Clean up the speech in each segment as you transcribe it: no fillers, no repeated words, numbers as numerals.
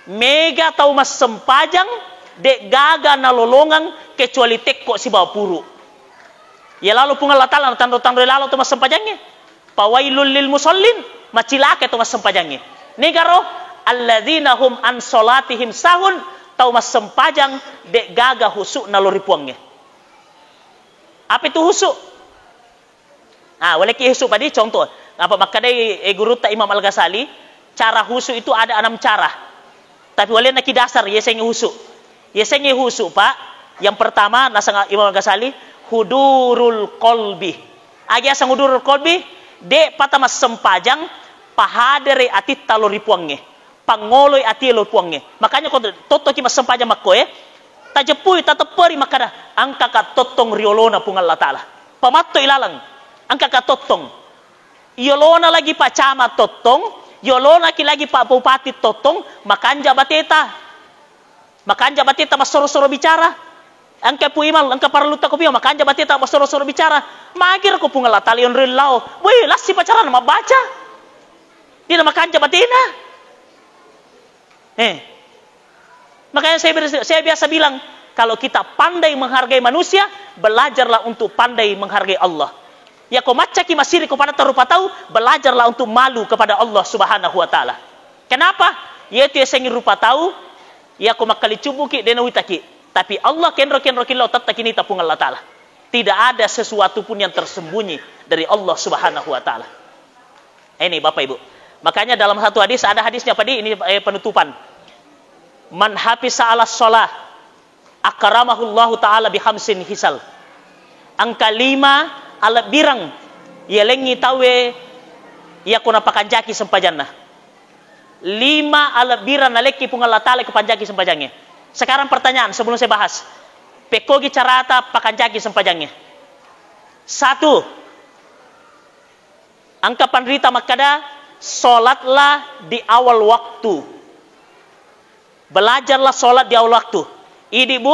Mega tau mas sempajang dek gaga na lolongan kecuali teko si bawa puru. Ya lalu pun Allah Ta'ala tando-tando lalu tu mas sempajangnya. Pawailul lil musallin, macilake tu mas sempajangnya. Negaro alladzina hum an salatihim sahun, tau mas sempajang dek gaga husuk na loripuangnya. Apa itu husuk? Boleh ki husuk tadi contoh. Apa makadai guru ta Imam Al-Ghazali, cara husuk itu ada 6 cara. Tapi boleh nak dasar yesenge husuk. Yesenge husuk, Pak. Yang pertama nasa Imam Al-Ghazali, hudurul qalbi. Agi asang hudurul qalbi, de patama sempajang pahadere ati taloripuangnya. Pangoloi ati loripuangnya. Makanya kau toto ki mas sempajang makkoe, tajepui tateperi makada angka ka totong riolona pung Allah Ta'ala. Pamatto ilalang angka ka totong. Iolona lagi Pak Camat totong, Yolona ki lagi Pak Bupati totong, makanja bateta. Makanja bateta mas soro-soro bicara. Angka puimal, angka paraluta ko biyo, makanja bateta mas soro-soro bicara. Magir ko pung Allah Ta'ala yon rilao. Woi, lasi pacaran ma baca. Dia makanja batena. Makanya saya biasa bilang, kalau kita pandai menghargai manusia, belajarlah untuk pandai menghargai Allah. Ya kau macaki masiri kepada terupa tahu, belajarlah untuk malu kepada Allah Subhanahu wa Ta'ala. Kenapa? Yaitu yang rupa tahu, ya kau makali cubuki dena witaki. Tapi Allah kenro kilau tattaki nita pun Allah Ta'ala. Tidak ada sesuatu pun yang tersembunyi dari Allah Subhanahu wa Ta'ala. Ini Bapak Ibu. Makanya dalam satu hadis, ada hadisnya pada ini penutupan. Man hafisa ala sholah akramahullahu ta'ala bihamsin hisal. Angka 5 alat birang ya lengi tawe ya kuna pakanjaki sempajana. 5 alat birang naleki pun Allah Ta'ala kepanjaki sempajangnya. Sekarang pertanyaan sebelum saya bahas. Pekogi carata pakanjaki sempajangnya. 1. Angka pandrita makada solatlah di awal waktu. Belajarlah solat di awal waktu. Idi bu,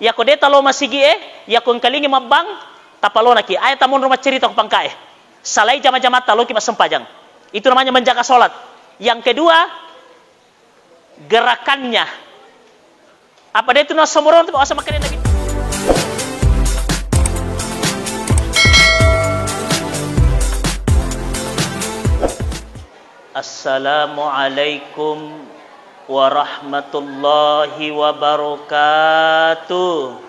ya kodeta lo masigi ya kon kalingi mabang tapalona ki ayat tamun rumah cerita ko pangkae salai jama-jama talo ki masempajang. Itu namanya menjaga salat. Yang kedua, gerakannya apa dia itu na somoron tu asa makanin lagi. Assalamualaikum warahmatullahi wabarakatuh.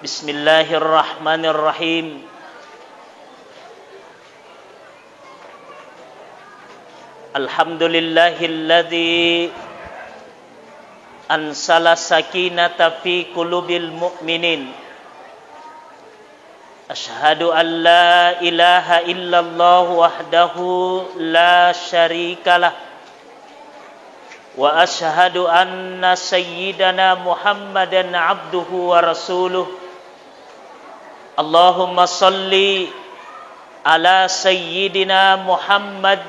Bismillahirrahmanirrahim. Alhamdulillahilladzi ansala sakinata fi qulubil mu'minin. Asyhadu an la ilaha illallah wahdahu la syarikalah. Wa asyhadu anna sayyidana Muhammadan abduhu wa rasuluh. Allahumma salli ala sayyidina Muhammad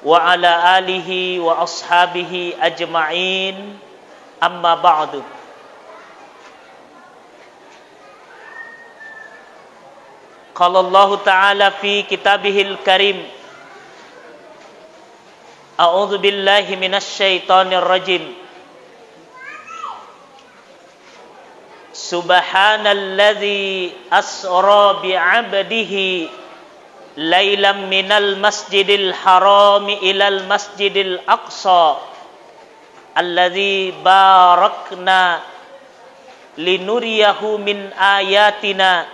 wa ala alihi wa ashabihi ajma'in, amma ba'du. Qala Allah Ta'ala fi kitabihil karim, a'udzu billahi minasy syaithanir rajim. Subhanalladzi asra bi'abdihi lailam minal masjidil harami ilal masjidil aqsa alladzi barakna linuriyahu min ayatina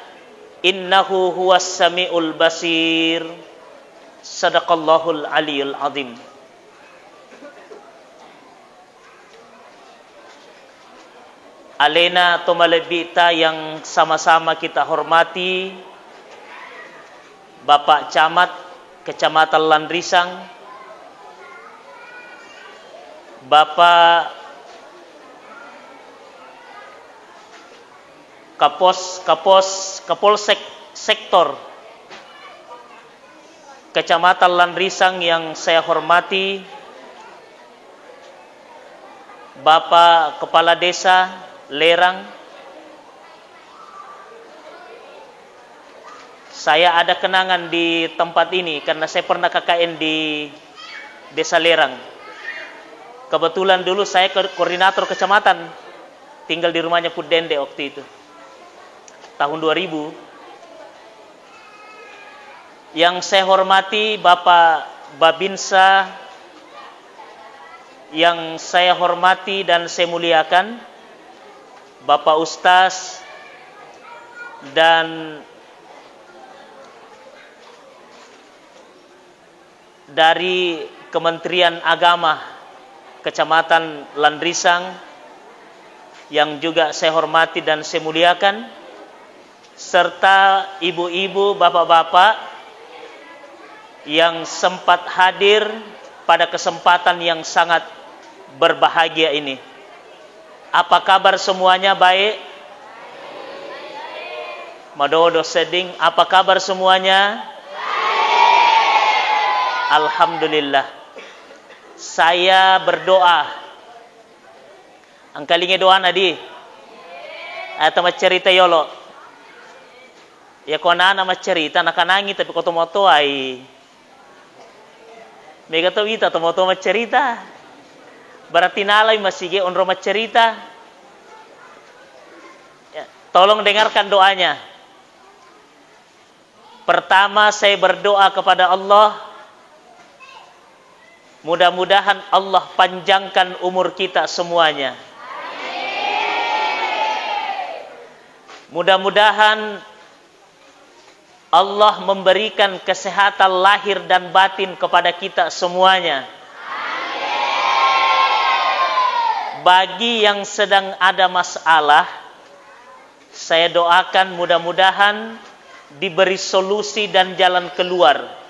innahu huwas samiul basir. Sadaqallahul aliyul azim. Alena atau malebita yang sama-sama kita hormati, Bapak Camat Kecamatan Landrisang, Bapak Kapolsek Sektor Kecamatan Landrisang yang saya hormati, Bapak Kepala Desa Lerang, Saya ada kenangan di tempat ini karena saya pernah KKN di Desa Lerang. Kebetulan dulu saya koordinator kecamatan, tinggal di rumahnya Pudende waktu itu, tahun 2000. Yang saya hormati Bapak Babinsa, yang saya hormati dan saya muliakan Bapak Ustaz, dan dari Kementerian Agama Kecamatan Landrisang yang juga saya hormati dan saya muliakan, serta ibu-ibu, bapak-bapak yang sempat hadir pada kesempatan yang sangat berbahagia ini. Apa kabar semuanya? Baik? Madodo seding, apa kabar semuanya? Alhamdulillah. Saya berdoa. Angkalingi doa nadi. Atau cerita yolo. Ya kau nana cerita nakanangi tapi kau tomoto ai. Mega to ita tomoto cerita. Berarti nalai masih ge onro cerita. Ya, tolong dengarkan doanya. Pertama saya berdoa kepada Allah, mudah-mudahan Allah panjangkan umur kita semuanya. Mudah-mudahan Allah memberikan kesehatan lahir dan batin kepada kita semuanya. Bagi yang sedang ada masalah, saya doakan mudah-mudahan diberi solusi dan jalan keluar.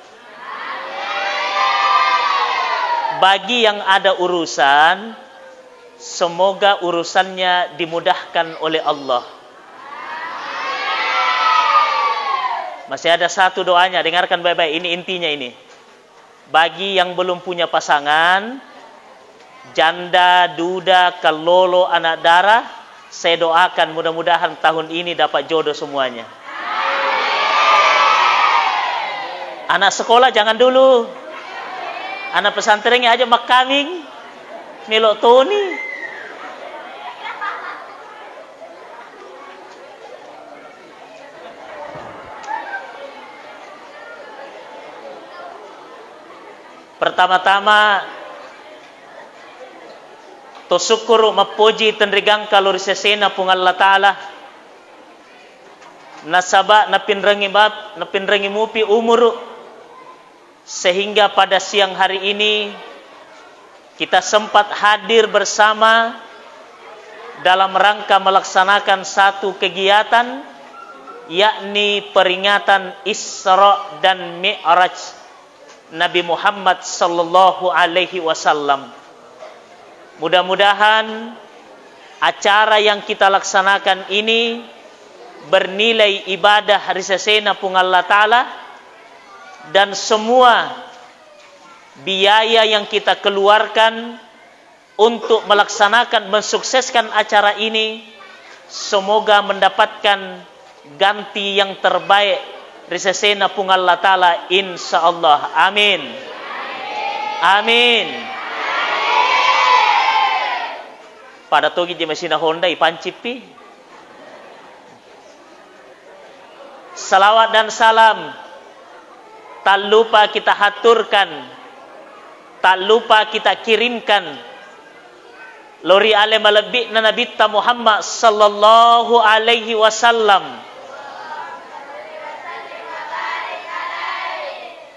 Bagi yang ada urusan, semoga urusannya dimudahkan oleh Allah. Masih ada satu doanya, dengarkan baik-baik, ini intinya ini. Bagi yang belum punya pasangan, janda, duda, kalolo, anak darah, saya doakan mudah-mudahan tahun ini dapat jodoh semuanya. Anak sekolah jangan dulu. Anak pesantrennya aja makaming, melok Tony. Pertama-tama to syukuru mapuji tenrigang kalori sesena pung Allah Ta'ala nasaba napinrengi mupi umur, sehingga pada siang hari ini kita sempat hadir bersama dalam rangka melaksanakan satu kegiatan, yakni peringatan Isra dan Mi'raj Nabi Muhammad sallallahu alaihi wasallam. Mudah-mudahan acara yang kita laksanakan ini bernilai ibadah risasena pung Allah Ta'ala, dan semua biaya yang kita keluarkan untuk melaksanakan, mensukseskan acara ini, semoga mendapatkan ganti yang terbaik risasena pung Allah Ta'ala, insyaallah. Amin. Amin. Pada togi di mesin Honda ipancipi. Salawat dan salam tak lupa kita haturkan, tak lupa kita kirimkan lori ale malebik na Nabi Muhammad sallallahu alaihi wasallam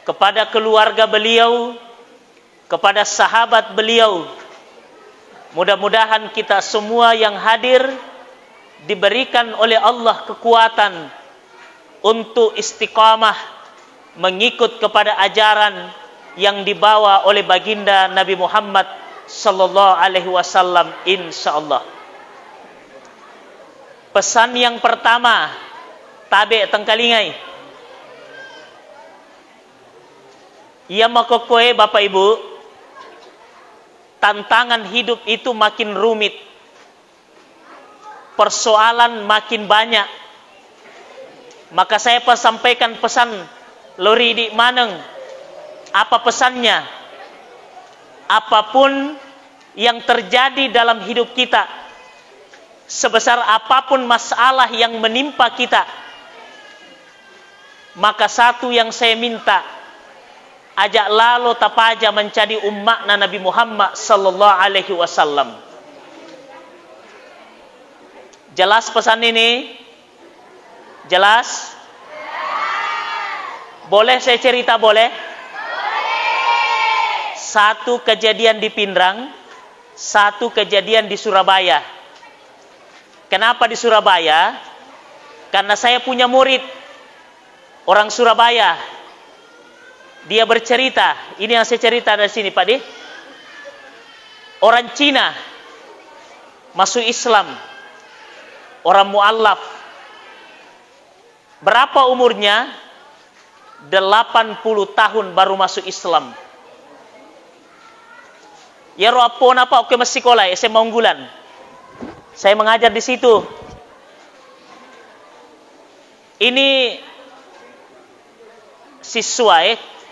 kepada keluarga beliau, kepada sahabat beliau. Mudah-mudahan kita semua yang hadir diberikan oleh Allah kekuatan untuk istiqamah mengikut kepada ajaran yang dibawa oleh baginda Nabi Muhammad sallallahu alaihi wasallam, insyaallah. Pesan yang pertama, tabe tengkalingai. Ia makokoe Bapak Ibu, tantangan hidup itu makin rumit. Persoalan makin banyak. Maka saya sampaikan pesan lori di maneng. Apa pesannya? Apapun yang terjadi dalam hidup kita, sebesar apapun masalah yang menimpa kita, maka satu yang saya minta, ajak lalu tapaja menjadi umatna Nabi Muhammad sallallahu alaihi wasallam. Jelas pesan ini? Jelas? Boleh saya cerita, boleh? Satu kejadian di Pindrang, satu kejadian di Surabaya. Kenapa di Surabaya? Karena saya punya murid orang Surabaya. Dia bercerita, ini yang saya cerita dari sini Pak Di. Orang Cina masuk Islam, orang mu'allaf. Berapa umurnya? 80 tahun baru masuk Islam. Ya roapon apa? Oke masih sekolah SMA Unggulan. Saya mengajar di situ. Ini siswa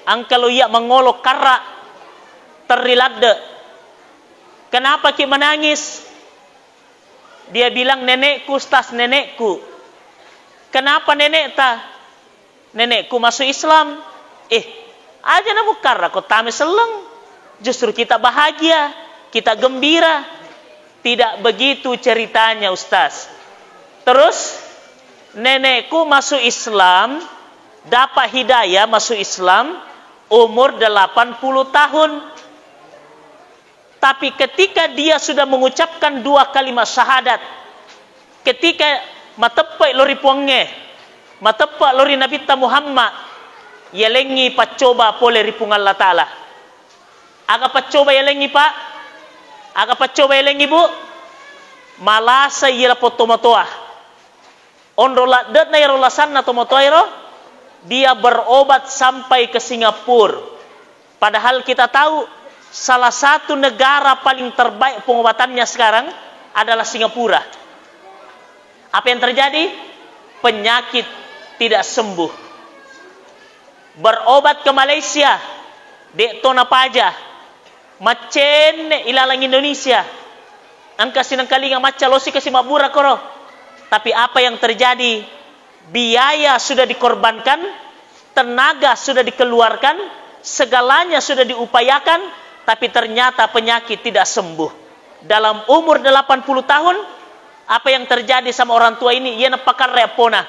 angkalo ia mengolok karra terrilade. Kenapa ki menangis? Dia bilang nenekku stas nenekku. Kenapa nenek ta? Nenekku masuk Islam. Aja namu karra kau tame seleng. Justru kita bahagia, kita gembira. Tidak begitu ceritanya Ustaz. Terus nenekku masuk Islam, dapat hidayah masuk Islam umur 80 tahun. Tapi ketika dia sudah mengucapkan 2 kalimat syahadat, ketika matepai lori puangnya, matepai lori Nabi Muhammad, yelengi pacoba pole ripung Allah Ta'ala. Aga pacoba yelengi Pak, aga pacoba yelengi Bu, malasa yela potomatoa. Onrola dat na yerolasan na tomotoiro, dia berobat sampai ke Singapura. Padahal kita tahu salah satu negara paling terbaik pengobatannya sekarang adalah Singapura. Apa yang terjadi? Penyakit tidak sembuh. Berobat ke Malaysia, dek tona paja, macen ilalang Indonesia. Angka sinang kalinga maca losi kasi mabura koro. Tapi apa yang terjadi? Biaya sudah dikorbankan, tenaga sudah dikeluarkan, segalanya sudah diupayakan, tapi ternyata penyakit tidak sembuh. Dalam umur 80 tahun, apa yang terjadi sama orang tua ini? Ia nepakar repona.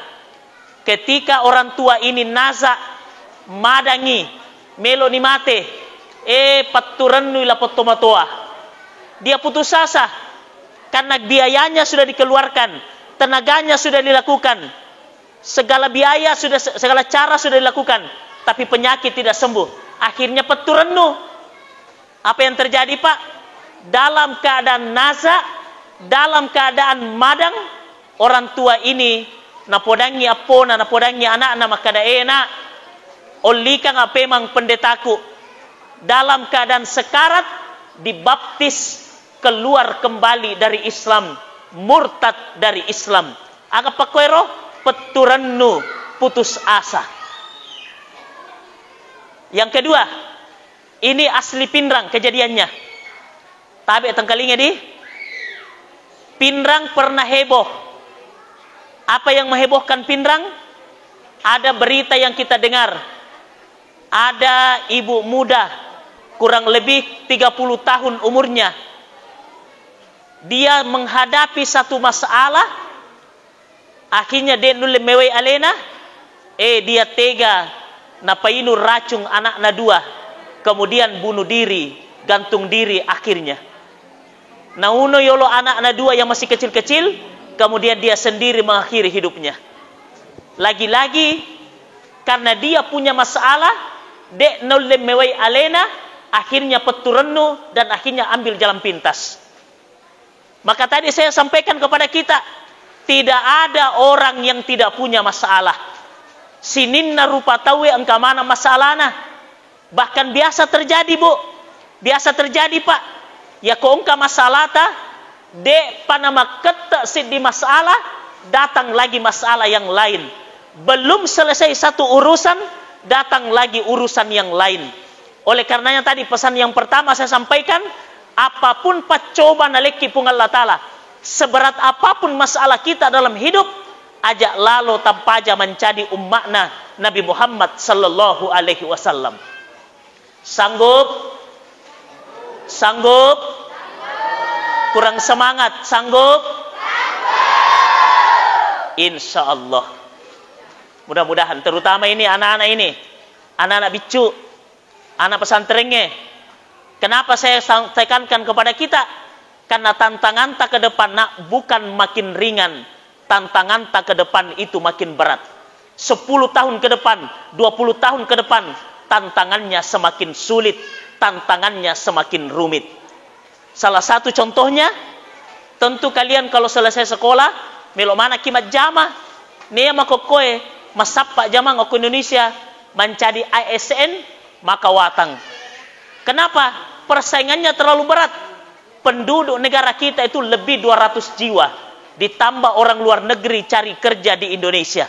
Ketika orang tua ini naza, madangi, melo ni mate, paturannu ila potomatoa. Dia putus asa karena biayanya sudah dikeluarkan, tenaganya sudah dilakukan, segala biaya sudah, segala cara sudah dilakukan, tapi penyakit tidak sembuh. Akhirnya paturannu. Apa yang terjadi Pak? Dalam keadaan naza, dalam keadaan madang, orang tua ini napodangi apona, napodangi anak-anak makada enak. Olika ngapemang pendetaku. Dalam keadaan sekarat dibaptis, keluar kembali dari Islam, murtad dari Islam. Aga pakoero peturannu putus asa. Yang kedua, ini asli Pindrang kejadiannya. Tabe tengkalingnya di Pindrang pernah heboh. Apa yang menghebohkan Pindrang? Ada berita yang kita dengar. Ada ibu muda kurang lebih 30 tahun umurnya. Dia menghadapi satu masalah. Akhirnya dia nulle mewei alena. Dia tega napainu racung anak-anak 2. Kemudian bunuh diri, gantung diri akhirnya. Nauno yolo anak-anak 2 yang masih kecil-kecil. Kemudian dia sendiri mengakhiri hidupnya. Lagi-lagi karena dia punya masalah, dek nulle mewei alena. Akhirnya peturannu dan akhirnya ambil jalan pintas. Maka tadi saya sampaikan kepada kita, tidak ada orang yang tidak punya masalah. Sininna rupa tawe engka mana masalahna. Bahkan biasa terjadi Bu. Biasa terjadi Pak. Ya ko engka masalah ta, de panama ketak di masalah, datang lagi masalah yang lain. Belum selesai satu urusan, datang lagi urusan yang lain. Oleh karenanya tadi pesan yang pertama saya sampaikan, apapun pacoba naleki pung Allah Ta'ala, seberat apapun masalah kita dalam hidup, ajak lalu tampaja mencadi ummakna Nabi Muhammad sallallahu alaihi wasallam. Sanggup? Sanggup? Kurang semangat? Sanggup? Insya Allah. Mudah-mudahan, terutama ini anak-anak ini, anak-anak bicu, anak pesantrennya. Kenapa saya tekankan kepada kita? Karena tantangan tak ke depan nak bukan makin ringan, tantangan tak ke depan itu makin berat. 10 tahun ke depan, 20 tahun ke depan, tantangannya semakin sulit, tantangannya semakin rumit. Salah satu contohnya, tentu kalian kalau selesai sekolah, melok mana kimat jama, nia makokoe, masapa jama ngoko Indonesia, mencari ASN, maka watang. Kenapa? Persaingannya terlalu berat. Penduduk negara kita itu lebih 200 jiwa. Ditambah orang luar negeri cari kerja di Indonesia.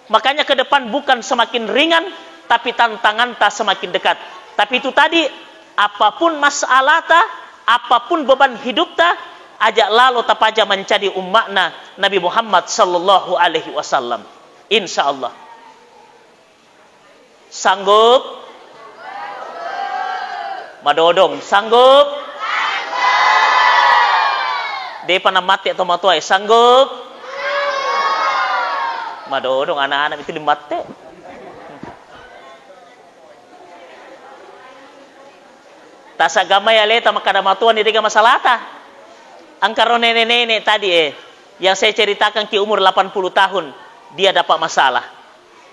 Makanya ke depan bukan semakin ringan, tapi tantangan tak semakin dekat. Tapi itu tadi, apapun masalah ta, apapun beban hidup ta, ajak lalu tapaja mencari ummakna Nabi Muhammad sallallahu alaihi wasallam. Insya Allah. Sanggup? Madodong, sanggup? Dia pernah mati atau matuai, sanggup? Madodong, anak-anak itu dimati. Tasagama ya leta makada matuan di tiga masalah ta. Angkaro nenek-nenek tadi yang saya ceritakan ke umur 80 tahun, dia dapat masalah.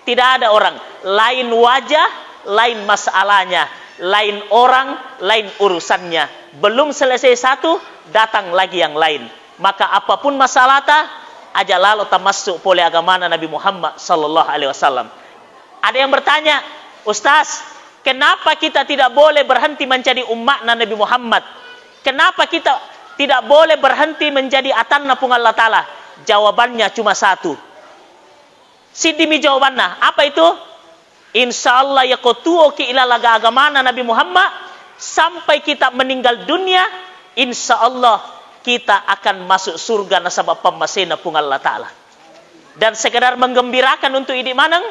Tidak ada orang, lain wajah, lain masalahnya, lain orang, lain urusannya. Belum selesai satu, datang lagi yang lain. Maka apapun masalah ta, aja lalu tak masuk oleh agama Nabi Muhammad sallallahu alaihi wasallam. Ada yang bertanya, Ustaz, kenapa kita tidak boleh berhenti menjadi umat Nabi Muhammad? Kenapa kita tidak boleh berhenti menjadi atanna pung Allah Ta'ala? Jawabannya cuma satu. Sidimi jawabannya. Apa itu? Insya Allah ya kotuo ki ilalaga agama Nabi Muhammad. Sampai kita meninggal dunia, insya Allah kita akan masuk surga nasabah pemasena pung Allah Ta'ala. Dan sekedar menggembirakan untuk idik manang,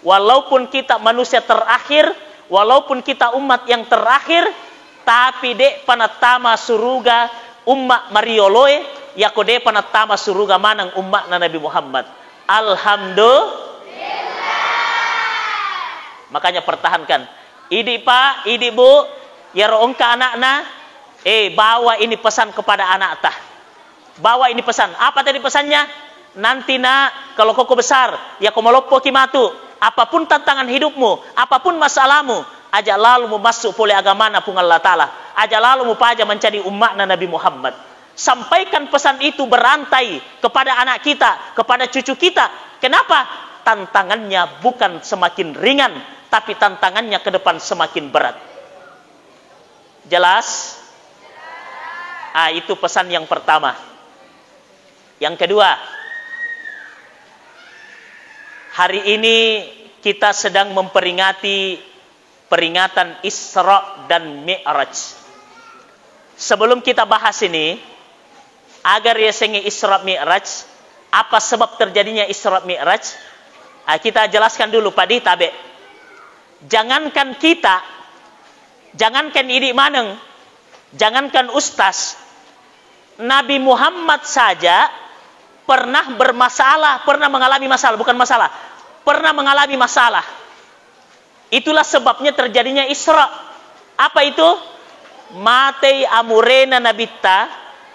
walaupun kita manusia terakhir, walaupun kita umat yang terakhir, tapi dek panatama suruga umat marioloe, yakode panatama suruga manang umat Nabi Muhammad. Alhamdulillah. Makanya pertahankan. Idik pak, idik bu, ya roongka anakna, bawa ini pesan kepada anak tah. Bawa ini pesan. Apa tadi pesannya? Nanti nak, kalau koko besar, ya kau melopo kimatu. Apapun tantangan hidupmu, apapun masalahmu, ajak lalu mu masuk oleh agama pun Allah Ta'ala. Ajak lalu mu paja mencari umat Nabi Muhammad. Sampaikan pesan itu berantai kepada anak kita, kepada cucu kita. Kenapa? Tantangannya bukan semakin ringan, tapi tantangannya ke depan semakin berat. Jelas? Itu pesan yang pertama. Yang kedua, hari ini kita sedang memperingati peringatan Isra dan Mi'raj. Sebelum kita bahas ini, agar ya sengi Isra Mi'raj, apa sebab terjadinya Isra Mi'raj? Kita jelaskan dulu Pak Di Tabe. Jangankan kita, jangankan idik maneng, jangankan ustaz, Nabi Muhammad saja pernah bermasalah, pernah mengalami masalah, bukan masalah, pernah mengalami masalah. Itulah sebabnya terjadinya Isra. Apa itu? Matei amurena nabita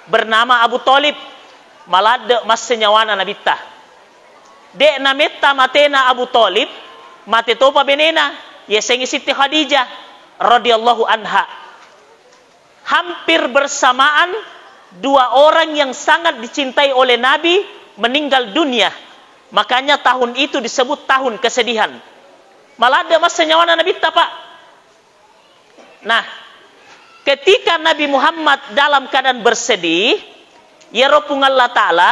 bernama Abu Talib malade mas senyawana nabita. Dek nameta matena Abu Talib mate topa benena yesengi Siti Khadijah radhiyallahu anha. Hampir bersamaan dua orang yang sangat dicintai oleh Nabi meninggal dunia. Makanya tahun itu disebut tahun kesedihan. Malah ada mas senyawana Nabi Pak. Nah, ketika Nabi Muhammad dalam keadaan bersedih, ya Rabbung Allah Ta'ala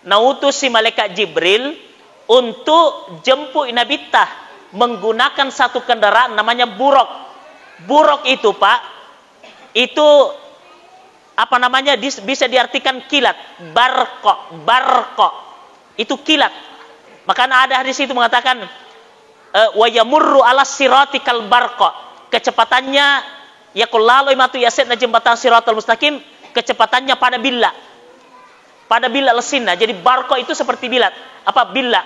nautus si malaikat Jibril untuk jemput Nabi Tah menggunakan satu kendaraan namanya buruk. Buruk itu Pak, itu apa namanya, bisa diartikan kilat. Barko itu kilat. Maka ada hadis itu mengatakan wa yamurru ala siratikal barqa, kecepatannya ya kullalo imatu yasid na jembatan siratal mustaqim, kecepatannya pada bila lesinna. Jadi barqa itu seperti bilat, apa bila.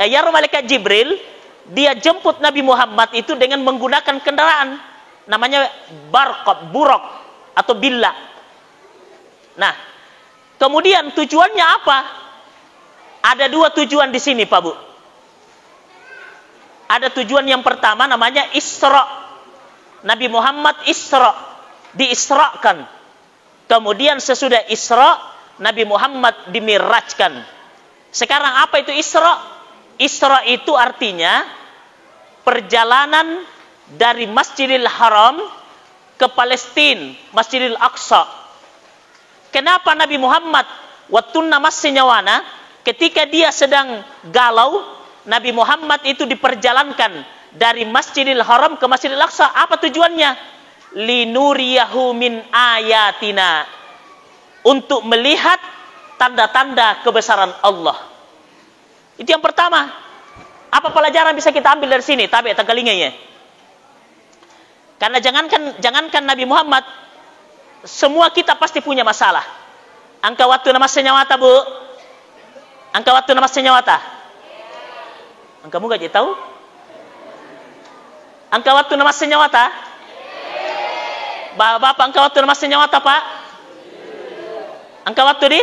Ya malaikat Jibril dia jemput Nabi Muhammad itu dengan menggunakan kendaraan namanya barqa, buruk atau bila. Nah, kemudian tujuannya apa? Ada dua tujuan di sini Pak Bu. Ada tujuan yang pertama namanya Isra. Nabi Muhammad Isra, diisrakan. Kemudian sesudah Isra, Nabi Muhammad dimirajkan. Sekarang apa itu Isra? Isra itu artinya perjalanan dari Masjidil Haram ke Palestina, Masjidil Aqsa. Kenapa Nabi Muhammad wattunna masnyawana, ketika dia sedang galau, Nabi Muhammad itu diperjalankan dari Masjidil Haram ke Masjidil Aqsa. Apa tujuannya? Linuriyahu min ayatina, untuk melihat tanda-tanda kebesaran Allah. Itu yang pertama. Apa pelajaran bisa kita ambil dari sini? Tabe tagalingnya. Karena jangankan Nabi Muhammad, semua kita pasti punya masalah. Angka waktu nama senyawata Bu. Angka waktu nama senyawata. Kamu gak tahu? Angka waktu nama senyawata? Bapak angka waktu nama senyawata Pak? Angka waktu di?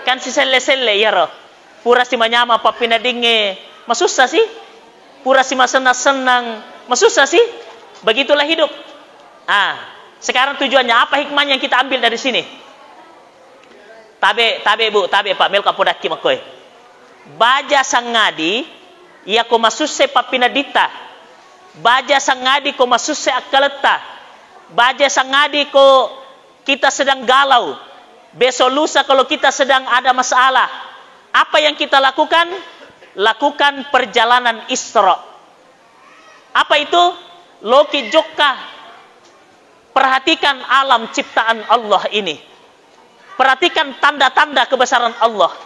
Kan si sele-sele ya roh. Pura si manyama Pak pinadinge. Masusah sih? Pura si masenang-senang. Masusah sih? Begitulah hidup. Sekarang tujuannya apa, hikmahnya yang kita ambil dari sini? Tabe Bu, tabe Pak Melka podaki makoy. Baja sangadi ya ko masusse papinadita. Baja sangadi ko masusse akaleta. Baja sangadi ko kita sedang galau. Besok lusa kalau kita sedang ada masalah. Apa yang kita lakukan? Lakukan perjalanan Isra. Apa itu? Loki jokka. Perhatikan alam ciptaan Allah ini. Perhatikan tanda-tanda kebesaran Allah.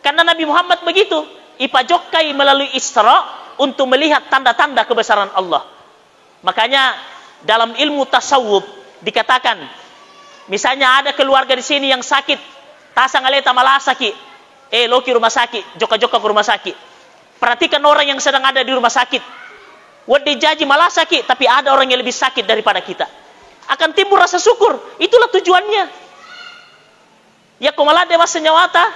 Karena Nabi Muhammad begitu. Ipajokkai melalui Isra untuk melihat tanda-tanda kebesaran Allah. Makanya dalam ilmu tasawuf dikatakan, misalnya ada keluarga di sini yang sakit, tasang aleta malah sakit. Loki rumah sakit, joka-joka ke rumah sakit. Perhatikan orang yang sedang ada di rumah sakit. Wadi jaji malah sakit, tapi ada orang yang lebih sakit daripada kita. Akan timbul rasa syukur. Itulah tujuannya. Ya kumalah dewa senyawata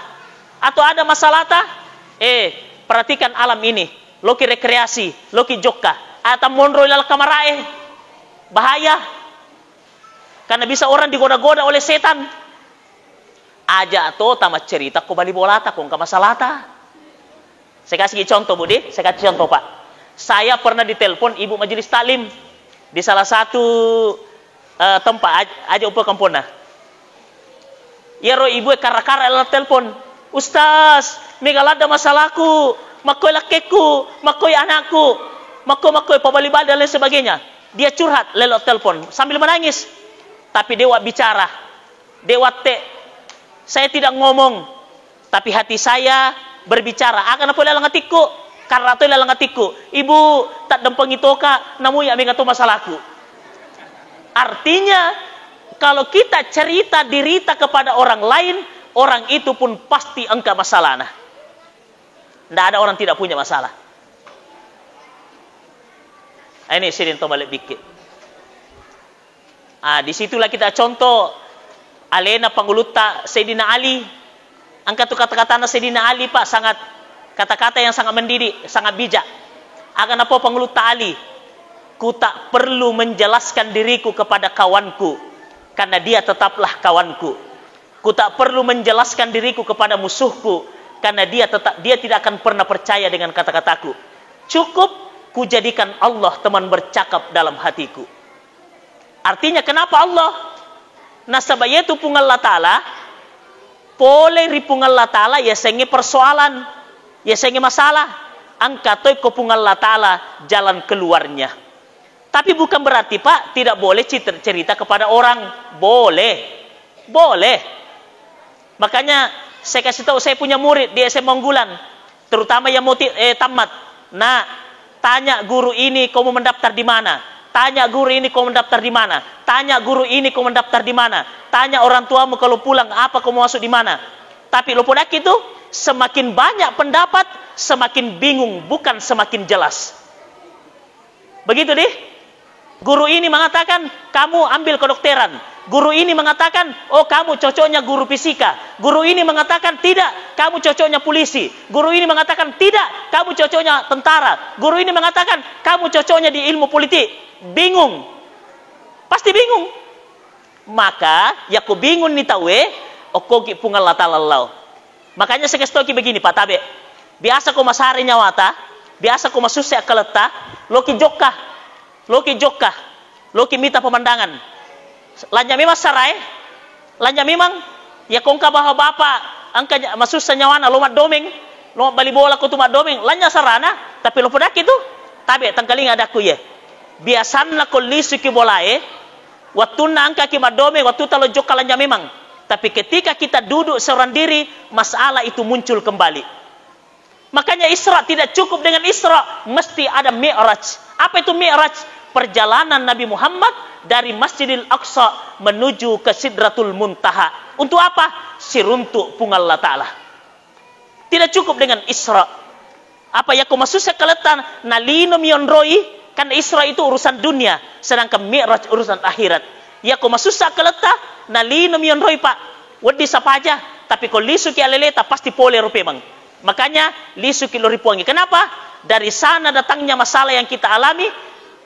atau ada masalah ta? Perhatikan alam ini. Loki rekreasi, loki joka. Atau monro ilal kamarae. Bahaya. Karena bisa orang digoda-goda oleh setan. Aja to tamat cerita ko bali bolata kung ka masalah ta. Saya kasih contoh Budi, saya kasih contoh Pak. Saya pernah ditelepon ibu majelis taklim di salah satu tempat aja upah kampuna. Ya ro ibu kara-kara la telepon. Ustaz, megalada masalahku, makoy lakeku, makoy anakku, makoy pabaliba dan lain sebagainya. Dia curhat lewat telepon sambil menangis. Tapi dewa bicara. Dewa saya tidak ngomong, tapi hati saya berbicara. Akan apa lalang hatiku? Karena itu lalang hatiku. Ibu tak dempeng itu kak, namun ya mengatur masalahku. Artinya, kalau kita cerita dirita kepada orang lain, orang itu pun pasti engkau masalah. Nah, tidak ada orang tidak punya masalah. Ini sirin to balik dikit. Disitulah kita contoh. Alena panguluta Sayyidina Ali. Angkat tu kata-kata Sayyidina Ali Pak, sangat kata-kata yang sangat mendidik, sangat bijak. Akan apa panguluta Ali? Ku tak perlu menjelaskan diriku kepada kawanku, karena dia tetaplah kawanku. Ku tak perlu menjelaskan diriku kepada musuhku, karena dia tidak akan pernah percaya dengan kata-kataku. Cukup ku jadikan Allah teman bercakap dalam hatiku. Artinya kenapa Allah? Nasabaya itu pungal Allah Ta'ala, boleh ripung Allah Ta'ala ya sengi persoalan. Ya saya masalah. Angkatoi kopung Allah Ta'ala jalan keluarnya. Tapi bukan berarti Pak tidak boleh cerita kepada orang. Boleh. Boleh. Makanya saya kasih tahu saya punya murid di SMA Unggulan. Terutama yang mau tamat. Nah, tanya guru ini kau mau mendaftar di mana? Tanya guru ini kau mendaftar di mana? Tanya guru ini kau mendaftar di mana? Tanya orang tuamu kalau pulang apa kau mau masuk di mana? Tapi lopodak itu semakin banyak pendapat, semakin bingung, bukan semakin jelas. Begitu deh. Guru ini mengatakan kamu ambil kedokteran. Guru ini mengatakan, oh kamu cocoknya guru fisika. Guru ini mengatakan tidak, kamu cocoknya polisi. Guru ini mengatakan tidak, kamu cocoknya tentara. Guru ini mengatakan kamu cocoknya di ilmu politik. Bingung. Pasti bingung. Maka ya ku bingung ni tawe, okogi pungal latalallau. Makanya saya kasih tahu begini Pak Tabe. Biasa kau masari nyawata, biasa kau masusya keleta, loki jokah, loki minta pemandangan. Lanya memang sarai, lanya memang ya kongka bahwa bapak angka masusya nyawana lomat domeng, lomat bali bola ku tumat domeng, lanya sarana, tapi lo podak itu, Tabe tangkaling ada ku ye. Biasanlah kau lisu ki bolae, waktu na angka ki madomeng, waktu talo jokah lanya memang. Tapi ketika kita duduk seorang diri, masalah itu muncul kembali. Makanya Isra tidak cukup dengan Isra, mesti ada Mi'raj. Apa itu Mi'raj? Perjalanan Nabi Muhammad dari Masjidil Aqsa menuju ke Sidratul Muntaha. Untuk apa? Siruntuk pung Allah Ta'ala. Tidak cukup dengan Isra. Apa ya kau maksud sekaletan nalino mionroi? Karena Isra itu urusan dunia, sedangkan Mi'raj urusan akhirat. Ya kau maksud sekaleta nalino mion roy Pak, wadi sapaja, tapi kalau lisu ki aleleta pasti pole rupe bang. Makanya lisu ki loripuangi. Kenapa? Dari sana datangnya masalah yang kita alami,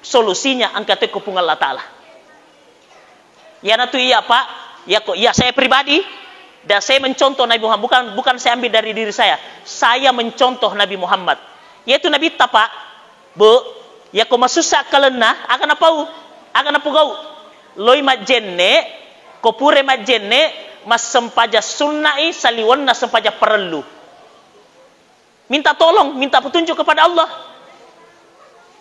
solusinya angkat kopung Allah Ta'ala. Ya natu iya Pak, ya kok ya saya pribadi dan saya mencontoh Nabi Muhammad, bukan saya ambil dari diri saya mencontoh Nabi Muhammad. Yaitu Nabi Pak, Bu, ya kok masusa kalena akan apa gau? Loi majenne kopure majenne mas sempaja sunnai saliwonna sempaja perlu. Minta tolong, minta petunjuk kepada Allah.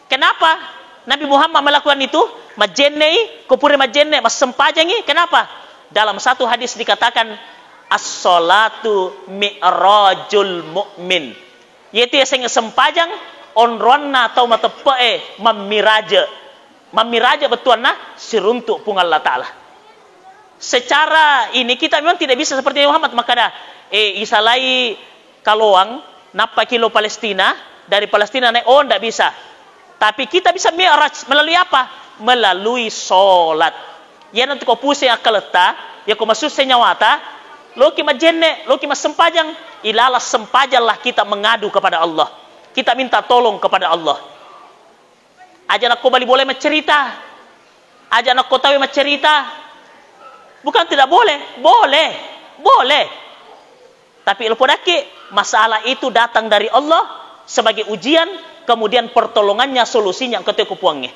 Kenapa Nabi Muhammad melakukan itu? Majenne, kopure majenne mas sempajangi. Kenapa? Dalam satu hadis dikatakan as-salatu mi'rajul mu'min. Yaitu yang sempajang onronna atau matepe mamiraja. Mamiraja betuanna siruntuk pung Allah Ta'ala. Secara ini kita memang tidak bisa seperti Muhammad. Maka dah isalai kaloang napa kilo Palestina, dari Palestina naik tidak bisa. Tapi kita bisa mi'raj melalui apa? Melalui solat. Ya nanti kau pusing akaleta, ya kau masuk senyawata, loki majenne, loki mas sempajang, ilalah sempajanlah kita mengadu kepada Allah. Kita minta tolong kepada Allah. Aja nak kau balik boleh mencerita. Aja nak kau tahu mencerita. Bukan tidak boleh. Boleh. Tapi ilpodaki, masalah itu datang dari Allah sebagai ujian, kemudian pertolongannya, solusinya ketika puangnya.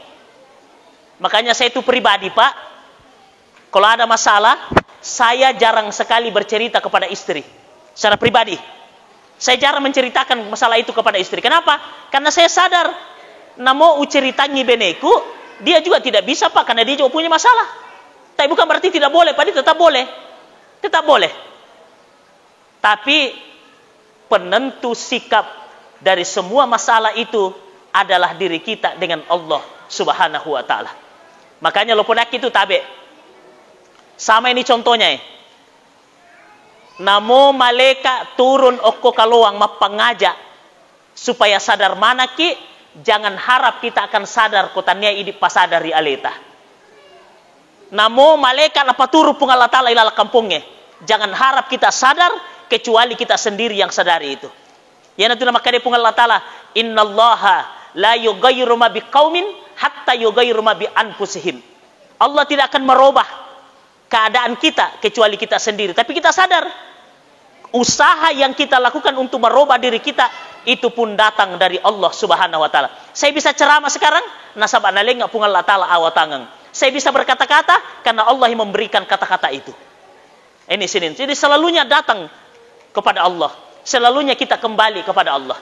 Makanya saya itu pribadi Pak, kalau ada masalah, saya jarang sekali bercerita kepada istri. Secara pribadi. Saya jarang menceritakan masalah itu kepada istri. Kenapa? Karena saya sadar, namo uceritangi beneku, dia juga tidak bisa Pak, karena dia juga punya masalah. Tapi bukan berarti tidak boleh, Pak, dia tetap boleh. Tetap boleh. Tapi penentu sikap dari semua masalah itu adalah diri kita dengan Allah Subhanahu wa Ta'ala. Makanya lo podak itu tabe. Sama ini contohnya. Namo malaikat turun okko kaloang mapangajak supaya sadar mana ki, jangan harap kita akan sadar kotanya ini pasadari aleta. Namo malaikat apa turu pung Allah Ta'ala ilala kampungnya. Jangan harap kita sadar kecuali kita sendiri yang sadari itu. Ya nanti nama kade pung Allah Ta'ala, innallaha la yughayyiru ma biqaumin hatta yughayyiru ma bi anfusihim. Allah tidak akan merubah keadaan kita kecuali kita sendiri. Tapi kita sadar usaha yang kita lakukan untuk merubah diri kita itu pun datang dari Allah Subhanahu wa Ta'ala. Saya bisa ceramah sekarang, nasab analenga pung Allah Ta'ala awatangang. Saya bisa berkata-kata karena Allah yang memberikan kata-kata itu. Ini sini. Jadi selalunya datang kepada Allah. Selalunya kita kembali kepada Allah.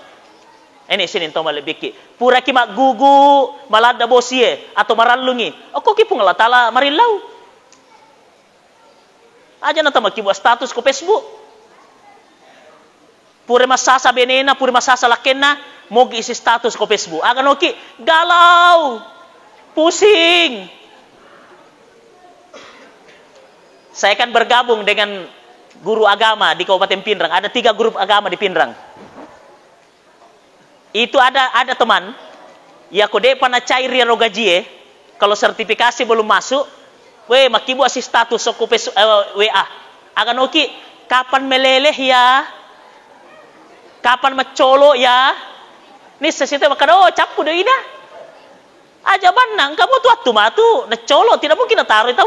Ini sini to malebiki. Pura ki mak gugu malada bosie atau marallungi. Ako ki pung Allah Taala marilau. Aja na tamaki buat status ko Facebook. Pura masasa benena, pura masasa lakena, mogi isi status ko Facebook. Agan oki galau. Pusing. Saya kan bergabung dengan guru agama di Kabupaten Pindrang. Ada 3 grup agama di Pindrang. Itu ada teman, ya kode pana cair ya rogaji kalau sertifikasi belum masuk, makibu asih status soko WA. Agan oki, kapan meleleh ya? Kapan macolo ya? Nih sesite makado capku deh ina. Aja banang kamu tuh matu necolo tidak mungkin taruh itu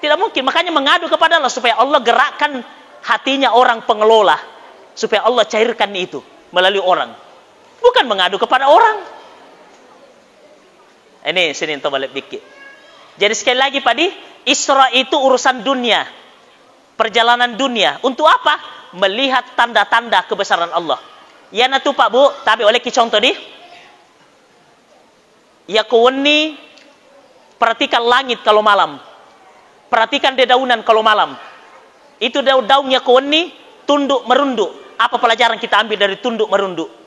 Tidak mungkin, makanya mengadu kepada Allah supaya Allah gerakkan hatinya orang pengelola. Supaya Allah cairkan itu melalui orang. Bukan mengadu kepada orang. Ini sini untuk balik dikit. Jadi sekali lagi Pak Di, Isra itu urusan dunia. Perjalanan dunia. Untuk apa? Melihat tanda-tanda kebesaran Allah. Ya natu Pak Bu, tapi oleh contoh di. Ya kuweni, perhatikan langit kalau malam. Perhatikan dedaunan kalau malam. Itu daunnya kuweni, tunduk merunduk. Apa pelajaran kita ambil dari tunduk merunduk?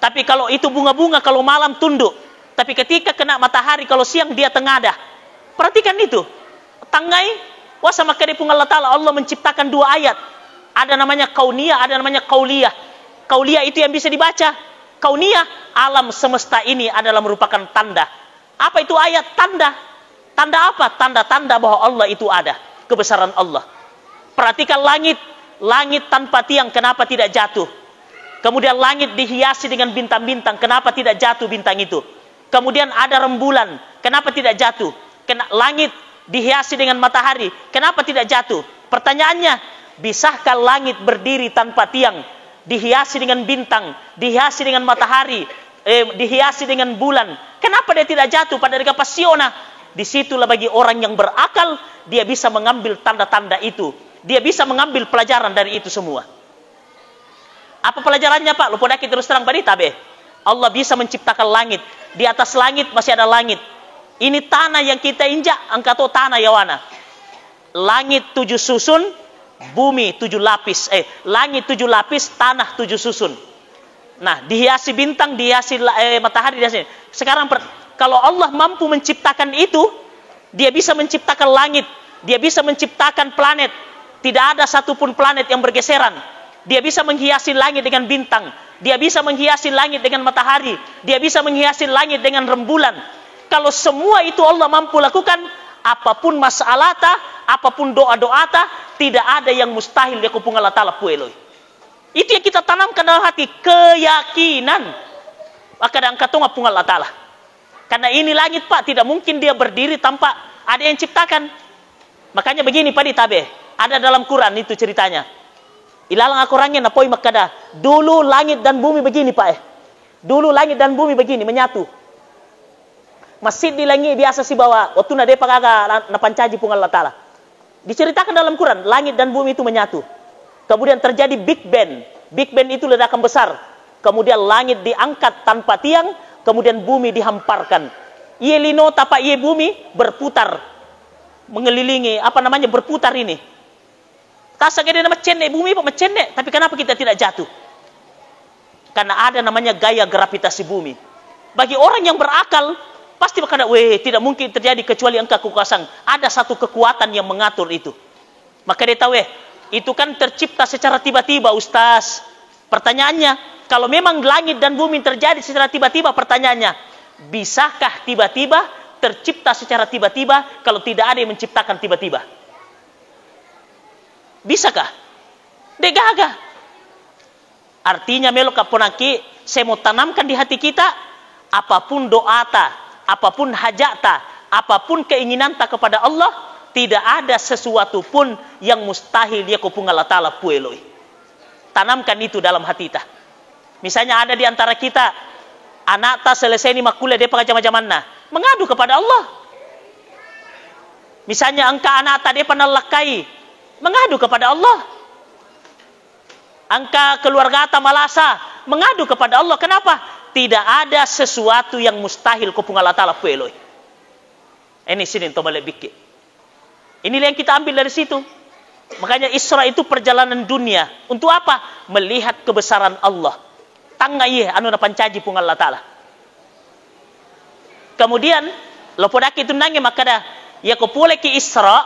Tapi kalau itu bunga-bunga kalau malam tunduk. Tapi ketika kena matahari kalau siang dia tengadah. Perhatikan itu. Tangai, wah sama kedipung Allah Ta'ala Allah menciptakan 2 ayat. Ada namanya kauniyah, ada namanya kauliyah. Kauliyah itu yang bisa dibaca. Kauniyah, alam semesta ini adalah merupakan tanda. Apa itu ayat? Tanda. Tanda apa? Tanda-tanda bahwa Allah itu ada. Kebesaran Allah. Perhatikan langit. Langit tanpa tiang, kenapa tidak jatuh? Kemudian langit dihiasi dengan bintang-bintang, kenapa tidak jatuh bintang itu? Kemudian ada rembulan, kenapa tidak jatuh? Langit dihiasi dengan matahari, kenapa tidak jatuh? Pertanyaannya, bisakah langit berdiri tanpa tiang? Dihiasi dengan bintang, dihiasi dengan matahari, dihiasi dengan bulan. Kenapa dia tidak jatuh pada hari Pasiona? Disitulah bagi orang yang berakal, dia bisa mengambil tanda-tanda itu. Dia bisa mengambil pelajaran dari itu semua. Apa pelajarannya Pak? Lupa daki terus terang badita be. Allah bisa menciptakan langit. Di atas langit masih ada langit. Ini tanah yang kita injak, angkato tanah yawana. Langit 7 susun, bumi 7 lapis. Langit 7 lapis, tanah 7 susun. Nah, dihiasi bintang, dihiasi matahari, dihiasi. Sekarang kalau Allah mampu menciptakan itu, dia bisa menciptakan langit, dia bisa menciptakan planet. Tidak ada satupun planet yang bergeseran. Dia bisa menghiasi langit dengan bintang, dia bisa menghiasi langit dengan matahari, dia bisa menghiasi langit dengan rembulan. Kalau semua itu Allah mampu lakukan, apapun masalahta, apapun doa-doata, tidak ada yang mustahil dia kupung Allah Ta'ala pueloi. Itu yang kita tanamkan dalam hati, keyakinan. Maka dan katung apung Allah Ta'ala. Karena ini langit Pak, tidak mungkin dia berdiri tanpa ada yang ciptakan. Makanya begini Pak Ditabe, ada dalam Quran itu ceritanya. Ilalang aku orangnya napoi makada. Dulu langit dan bumi begini Pak. Dulu langit dan bumi begini menyatu. Masjid di langit biasa si bawa. Waktu na depa kaga na pancaji pung Allah Ta'ala. Diceritakan dalam Quran, langit dan bumi itu menyatu. Kemudian terjadi Big Bang. Big Bang itu ledakan besar. Kemudian langit diangkat tanpa tiang, kemudian bumi dihamparkan. Ie lino tapa ie bumi berputar. Mengelilingi, berputar ini. Kasa gede nama cendek bumi Pak mencendek, tapi kenapa kita tidak jatuh? Karena ada namanya gaya gravitasi bumi. Bagi orang yang berakal, pasti berkata, tidak mungkin terjadi kecuali engkau kekuasaan. Ada satu kekuatan yang mengatur itu. Maka dia tahu, itu kan tercipta secara tiba-tiba, Ustaz. Pertanyaannya, kalau memang langit dan bumi terjadi secara tiba-tiba, pertanyaannya, bisakah tiba-tiba tercipta secara tiba-tiba kalau tidak ada yang menciptakan tiba-tiba? Bisakah? Degaga. Artinya melok kaponaki, saya mau tanamkan di hati kita, apapun doata, apapun hajata, apapun keinginan tak kepada Allah, tidak ada sesuatu pun yang mustahil dia kupung Allah Ta'ala pueloi. Tanamkan itu dalam hati kita. Misalnya ada di antara kita, anak tak selesai ni makuliah dia pakai zaman-zamanna, mengadu kepada Allah. Misalnya engkau anak tak dia pernah lakai, mengadu kepada Allah. angka keluarga ata malasa, mengadu kepada Allah. Kenapa? Tidak ada sesuatu yang mustahil ko pung Allah Ta'ala pueloi. Ini sini to malebiki. Inilah yang kita ambil dari situ. Makanya Isra itu perjalanan dunia. Untuk apa? Melihat kebesaran Allah. Tangga iya anu na pancaji pung Allah Ta'ala. Kemudian lopodaki itu nange makada ya ko pole ki Isra,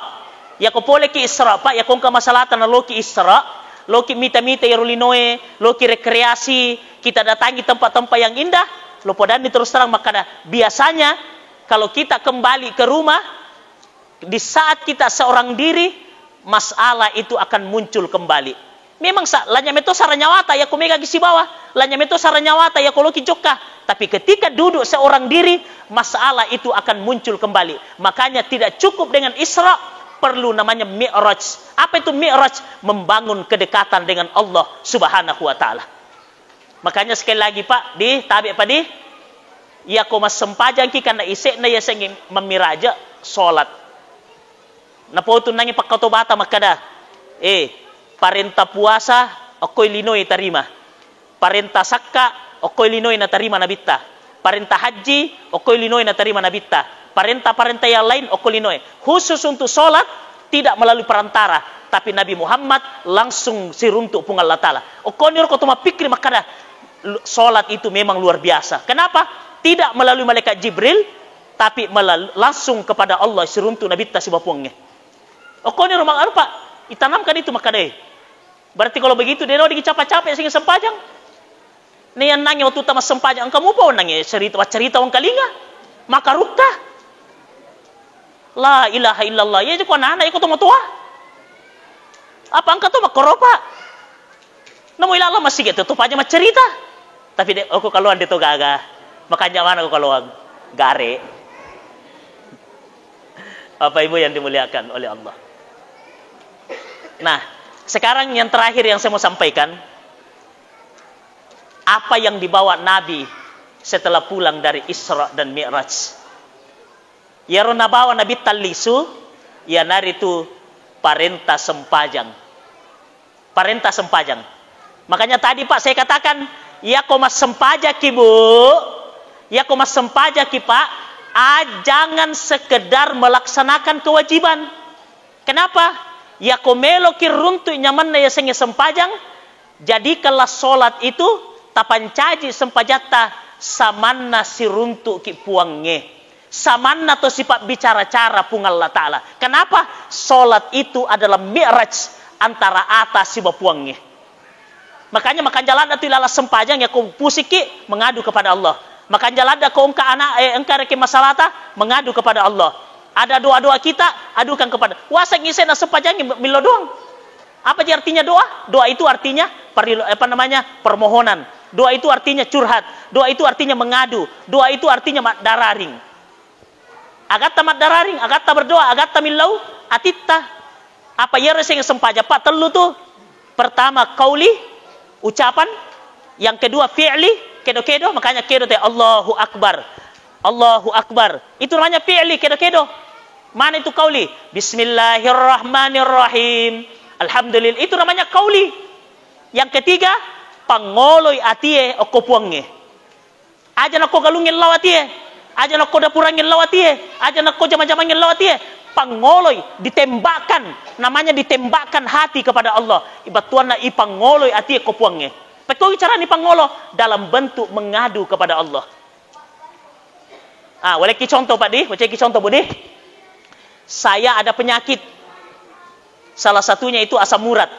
ya ko pole ki Isra pak ya ko ka masalatan na loki Isra, loki mita-mita yarulinoe, loki rekreasi, kita datangi tempat-tempat yang indah, lopodani terus terang makada biasanya kalau kita kembali ke rumah di saat kita seorang diri, masalah itu akan muncul kembali. Memang lanya meto saranyawata ya ko mega gisi bawah, lanya meto saranyawata ya ko loki jokka. Tapi ketika duduk seorang diri, masalah itu akan muncul kembali. Makanya tidak cukup dengan Isra, perlu namanya Mi'raj. Apa itu Mi'raj? Membangun kedekatan dengan Allah Subhanahu wa Ta'ala. Makanya sekali lagi Pak, tabi Pak ya ko mas sempajang ki kana isek na ya sengi memiraja salat. Napo tu nangi pakatobata makada. Parenta puasa okoy linoy tarima. Parenta sakka okoy linoy na tarima na bitta. Parenta haji okoy linoy na tarima na bitta. Parenta yang lain okoy linoy. Khusus untuk salat tidak melalui perantara, tapi Nabi Muhammad langsung siruntuk pung Allah Ta'ala. Okonir ko tuma pikir makada salat itu memang luar biasa. Kenapa? Tidak melalui malaikat Jibril, tapi langsung kepada Allah siruntuk Nabi ta si bapuangnya. Okonir mak Pak, itanamkan itu makada. Berarti kalau begitu dia mau dicapa-capek sehingga sempajang. Niyan nangya waktu tamas sempajang kamu pa nangya cerita wang kalinga. Maka rukta. La ilaha illallah. Ya jeko nana iko to matua. Apa angka to makoropa? Namo ilala masih gitu tuh aja mah cerita. Tapi aku kaluan dito gaga. Makanya mana aku kaluan gare. Apa ibu yang dimuliakan oleh Allah. Nah, sekarang yang terakhir yang saya mau sampaikan, apa yang dibawa Nabi setelah pulang dari Isra dan Mi'raj. Ya rona bawa Nabi talisu, ya nari itu parenta sempajang. Parenta sempajang. Makanya tadi Pak saya katakan, ya komas sempaja ki Bu, ya komas sempaja ki Pak, jangan sekedar melaksanakan kewajiban. Kenapa? Ya komelo ki runtu nyaman na ya senge sempajang, jadi kalau solat itu tapancaji sempajata samanna siruntu ki puange. Samanna to sifat bicara-cara pung Allah Ta'ala. Kenapa? Solat itu adalah mi'raj antara atas si bapuange. Makanya makan jalan itu ilala sempajang ya kau pusiki mengadu kepada Allah. Makan jalan da kau engka anak engka reke masalata mengadu kepada Allah. Ada doa-doa kita adukan kepada. Wasa ngise na sempajang milo doang. Apa artinya doa? Doa itu artinya permohonan. Doa itu artinya curhat. Doa itu artinya mengadu. Doa itu artinya dararing. Agatta dararing, agatta berdoa, agatta milau atitta. Apa ya reseng sempaja Pak telu tuh? Pertama qauli, ucapan, yang kedua fi'li, kedo-kedo, makanya kedo teh Allahu Akbar. Allahu Akbar. Itu namanya fi'li, kedo-kedo. Mana itu qauli? Bismillahirrahmanirrahim. Alhamdulillah. Itu namanya qauli. Yang ketiga, pangoloy atie okopuange. Aja nak ko galungin lawatie. Aja nak ko dapurangin lawatie. Aja nak ko jama-jamangin lawatie. Pangoloy, ditembakkan. Namanya ditembakkan hati kepada Allah. Ibatuan na ipangoloy atie kopuange. Peko cara ni pangolo dalam bentuk mengadu kepada Allah. Boleh ki contoh Pak Di, boleh ki contoh Budi. Saya ada penyakit. Salah satunya itu asam urat.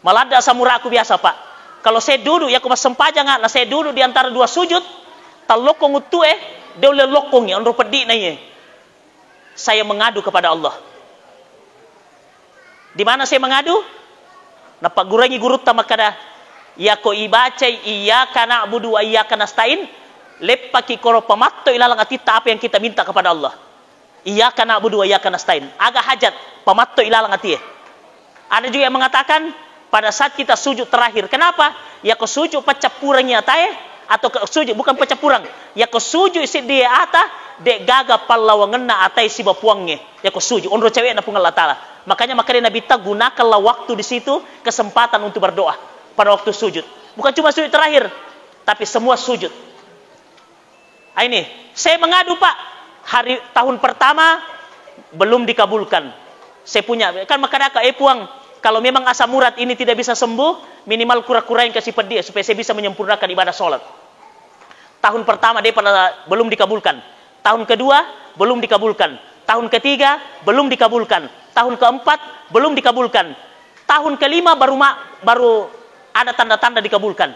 Malah ada asam urat aku biasa Pak. Kalau saya duduk ya aku mas sempajang nah saya duduk di antara dua sujud, talokong utue, dia oleh lokong ya, onro pedi na ye. Saya mengadu kepada Allah. Di mana saya mengadu? Napagurangi guru tamakada. Ya ko ibacai iyyaka na'budu wa iyyaka nasta'in. Lepaki koro pamatto ilalang atita apa yang kita minta kepada Allah. Iyyaka na'budu wa iyyaka nasta'in. Agak hajat pamatto ilalang ati. Ada juga yang mengatakan pada saat kita sujud terakhir. Kenapa? Ya ko sujud pacapurangnya tae atau ke sujud bukan pacapurang. Ya ko sujud isi dia ata dek gaga pallawangenna atai si bapuangnya. Ya ko sujud onro cewek na pung Allah Ta'ala. Makanya Nabi ta gunakanlah waktu di situ kesempatan untuk berdoa. pada waktu sujud. Bukan cuma sujud terakhir, tapi semua sujud. Ini, saya mengadu Pak, tahun pertama belum dikabulkan. Saya punya, kan makanya puang, kalau memang asam urat ini tidak bisa sembuh, minimal kura-kurain kasih dia supaya saya bisa menyempurnakan ibadah sholat. Tahun pertama dia belum dikabulkan. Tahun kedua belum dikabulkan. Tahun ketiga belum dikabulkan. Tahun keempat belum dikabulkan. Tahun kelima baru ada tanda-tanda dikabulkan.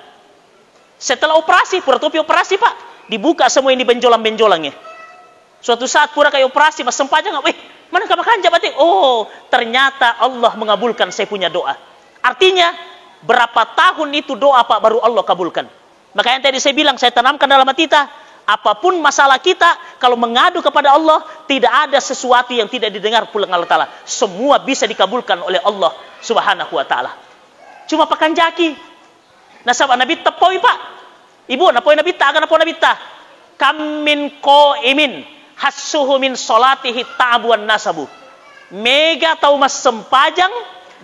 Setelah operasi, pura topi operasi Pak, dibuka semua ini benjolan-benjolannya. Suatu saat pura kayak operasi mas sempajang, mana makan jabatik? Oh, ternyata Allah mengabulkan saya punya doa. Artinya berapa tahun itu doa Pak baru Allah kabulkan. Makanya tadi saya bilang, saya tanamkan dalam hati kita, apapun masalah kita, kalau mengadu kepada Allah, tidak ada sesuatu yang tidak didengar pulang Allah Ta'ala. Semua bisa dikabulkan oleh Allah Subhanahu Wa Ta'ala. Cuma pakan jaki. Nah sahabat Nabi tepoi Pak. Ibu, napoi Nabi ta, agan napoi Nabi ta. Kam min qa'imin hassuhu min salatihi ta'abuan nasabu. Mega tau mas sempajang,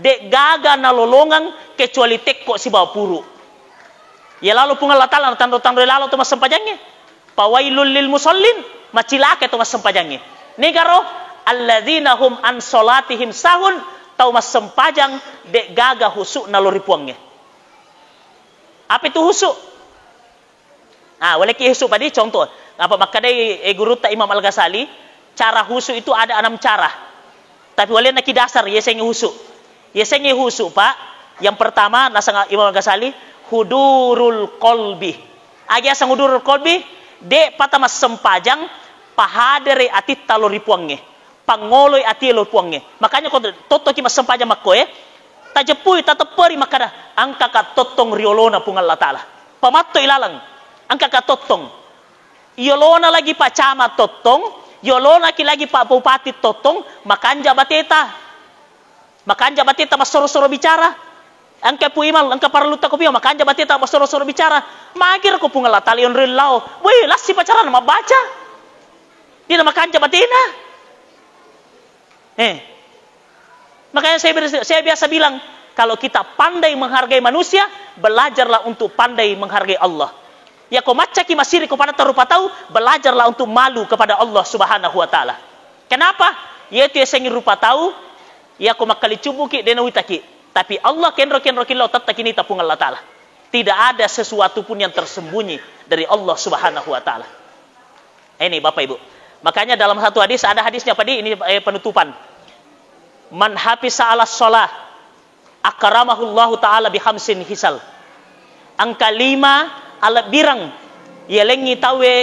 dek gaga na lolongang, kecuali tekko si bawa puru. Ya lalu pun Allah Ta'ala tando-tando lalu tu mas sempajangnya. Pawailul lil musallin, macilake tu mas sempajangnya. Negaro alladzina hum an salatihim sahun, tau mas sempajang dek gaga husuk na loripuangnya. Apa itu husuk? Nah, boleh ki husuk tadi contoh. Apa makadai guru ta Imam Al-Ghazali, cara husuk itu ada 6 cara. Tapi boleh nak dasar yesenge husuk. Yesenge husuk Pak. Yang pertama nasa Imam Al-Ghazali hudurul qalbi. Agi asang hudurul qalbi de patama sempajang pahadere ati taloripuange. Pangoloi ati loripuange. Makanya kau toto ki mas sempajang makoe tajepui tateperi makada angka ka totong riolona pung Allah Ta'ala. Pamatto ilalang angka ka totong. Iolona lagi Pak Camat totong, iolona ki lagi Pak Bupati totong, makanja bateta. Makanja bateta mas soro-soro bicara. Angka pu imal, angka parluta ko piyo makanja bateta mas soro-soro bicara. Magir ko pung Allah Ta'ala yon rilao. Woi, lasi pacaran mabaca. Dia makanja batena. Makanya saya biasa bilang, kalau kita pandai menghargai manusia, belajarlah untuk pandai menghargai Allah. Ya kau macaki masiri kepada tarupa tahu, belajarlah untuk malu kepada Allah Subhanahu Wa Ta'ala. Kenapa? Yaitu yang sengi rupa tahu, ya kau makali cubuki denawitaki. Tapi Allah kenro kilau tatakini tapung Allah Ta'ala. Tidak ada sesuatu pun yang tersembunyi dari Allah Subhanahu Wa Ta'ala. Ini Bapak Ibu. Makanya dalam satu hadis, ada hadisnya pada ini penutupan. Man hafisa ala sholah akramahullahu ta'ala bihamsin hisal. Angka 5 ala birang yelengi tawe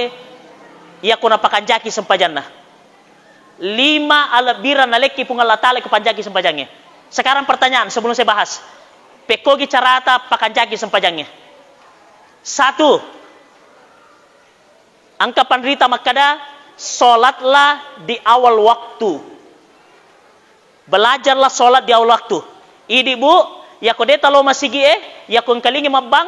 ya kuna pakanjaki sempajanna. 5 ala birang naleki pung Allah Ta'ala kepanjaki sempajangnya. Sekarang pertanyaan sebelum saya bahas. Pekogi carata pakanjaki sempajangnya. 1. Angka pandrita makada solatlah di awal waktu. Belajarlah solat di awal waktu. Idi bu, ya ko deta lo masigi ya ko kalingi mabang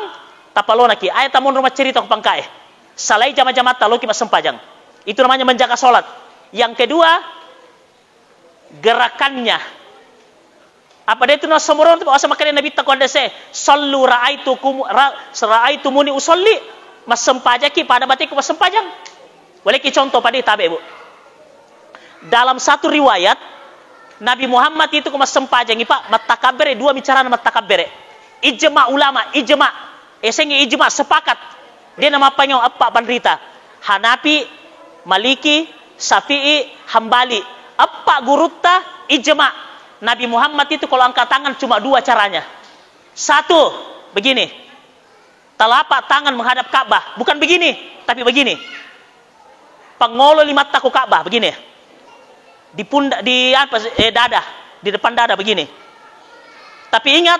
tapalona ki. Ayat tamun rumah cerita ko pangkae. Salai jama-jama talo ki masempajang. Itu namanya menjaga solat. Yang kedua, gerakannya. Apa dia itu nas semoron tu asa makane Nabi takon dese, sallu ra'aitu muni usolli. Masempajaki pada batik masempajang. Boleh ki contoh pada tabe bu. Dalam satu riwayat Nabi Muhammad itu kemas sempajangi Pak matakabere 2 bicara matakabere. Ijma ulama, ijma. Esengi ijma sepakat. Dia nama panyo apa pandrita? Hanafi, Maliki, Syafi'i, Hambali. Apa gurutta ijma. Nabi Muhammad itu kalau angkat tangan cuma 2 caranya. 1, begini. Telapak tangan menghadap Ka'bah, bukan begini, tapi begini. Pangolo 5 taku Ka'bah begini. Di pundak dada, di depan dada begini. Tapi ingat,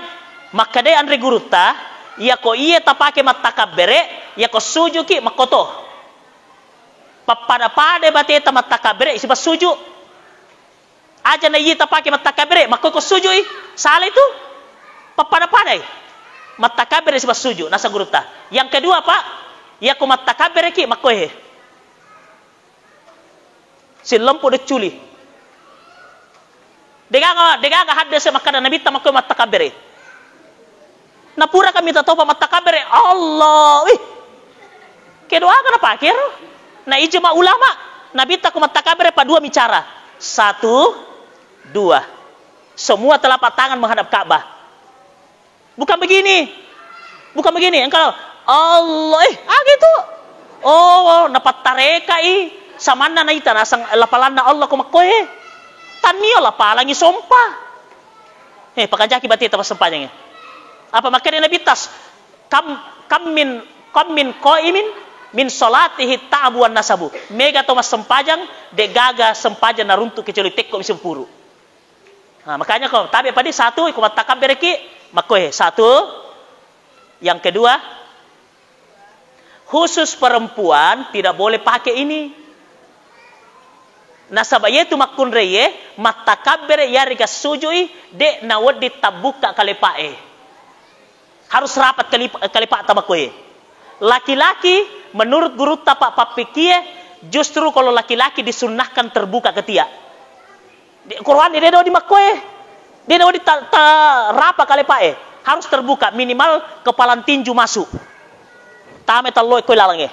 makade andre guruta, ya ko iye tapake matakabere, ya ko sujuki makoto. Pada bateta matakabere isi basuju. Aja na iye tapake matakabere, makoko sujui. Salah itu. Pada matakabere isi basuju nasa guruta. Yang kedua Pak, ya ko matakabere ki makohe. Si lempo de culi. Degaga hadde se makada nabi tamakko matakabere. Na pura kami tatopa matakabere Allah. Ih. Kedoa kana pakir. Na ijma ulama. Nabi tak matakabere pa dua bicara. 1, 2. Semua telapak tangan menghadap Ka'bah. Bukan begini. Bukan begini. Engkau Allah. Gitu. Oh, napat tareka samana na ita nasang lapalana Allah kumakoy. Tanio lapalangi sompa. Pakanjaki bati tapas sempanya. Apa makanya Nabi tas kam min qaimin min salatihi ta'abu wan nasabu. Mega tomas sempajang de gaga sempajang naruntu kecuali tekko misim puru. Nah, makanya kau tabi padi 1 iku matakam bereki makoy 1. Yang kedua, khusus perempuan tidak boleh pakai ini. Nasabaya itu makun reye matakabere yariga sujui de nawad ditabuka kalepae. Harus rapat kalipa tamakoe. Laki-laki menurut guru tapak papikie justru kalau laki-laki disunnahkan terbuka ketia. Di Quran ini do di makoe. Dia do di rapa kalepae. Harus terbuka minimal kepala tinju masuk. Tame talloy koy lalange.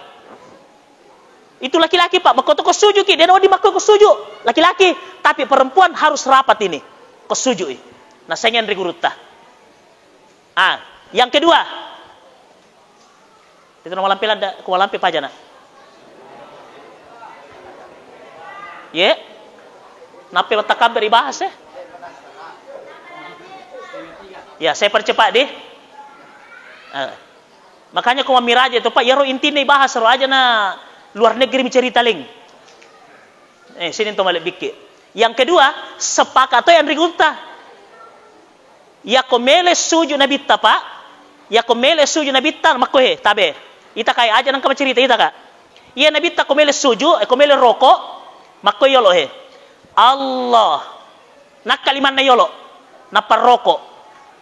Itu laki-laki Pak, makoto ko suju ki, dia di makko ko suju. Laki-laki, tapi perempuan harus rapat ini. Ko suju. Nah, sengen riguruta. Yang kedua. Itu nama lampilan da ko lampi pajana. Ye. Napi letakkan beri bahas ya. Ya, saya percepat deh. Makanya ko mamiraja itu Pak, ya ro intine bahas ro aja na luar negeri mencari taling. Sini to malik bikki. Yang kedua, sepakat yang riguta. Ya komele suju nabi Pak. Ya komele suju nabi ta makohe tabe. Ita kay aja nang cerita ita ka. Ya nabi ta komele suju, komele rokok makoy yolo he. Allah. Nakaliman na yolo. Na parroko.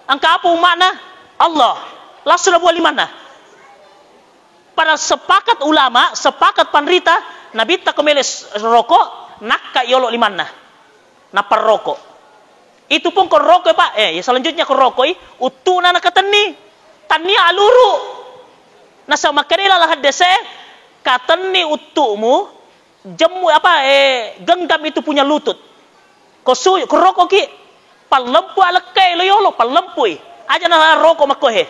Ang kaapo makna Allah. Langsung na buwan liman na. Pada sepakat ulama, sepakat panrita, nabi tak kemeles rokok, nakka yolo limanna, napar rokok. Itu pun kon rokok Pak, ya selanjutnya kon rokok, utuna nakatani, tani aluru. Nasa makanila lahat dese, katani utumu, jemu genggam itu punya lutut. Kosu rokok ki, palempu alakai lo yolo, palempui. Aja na rokok makohe,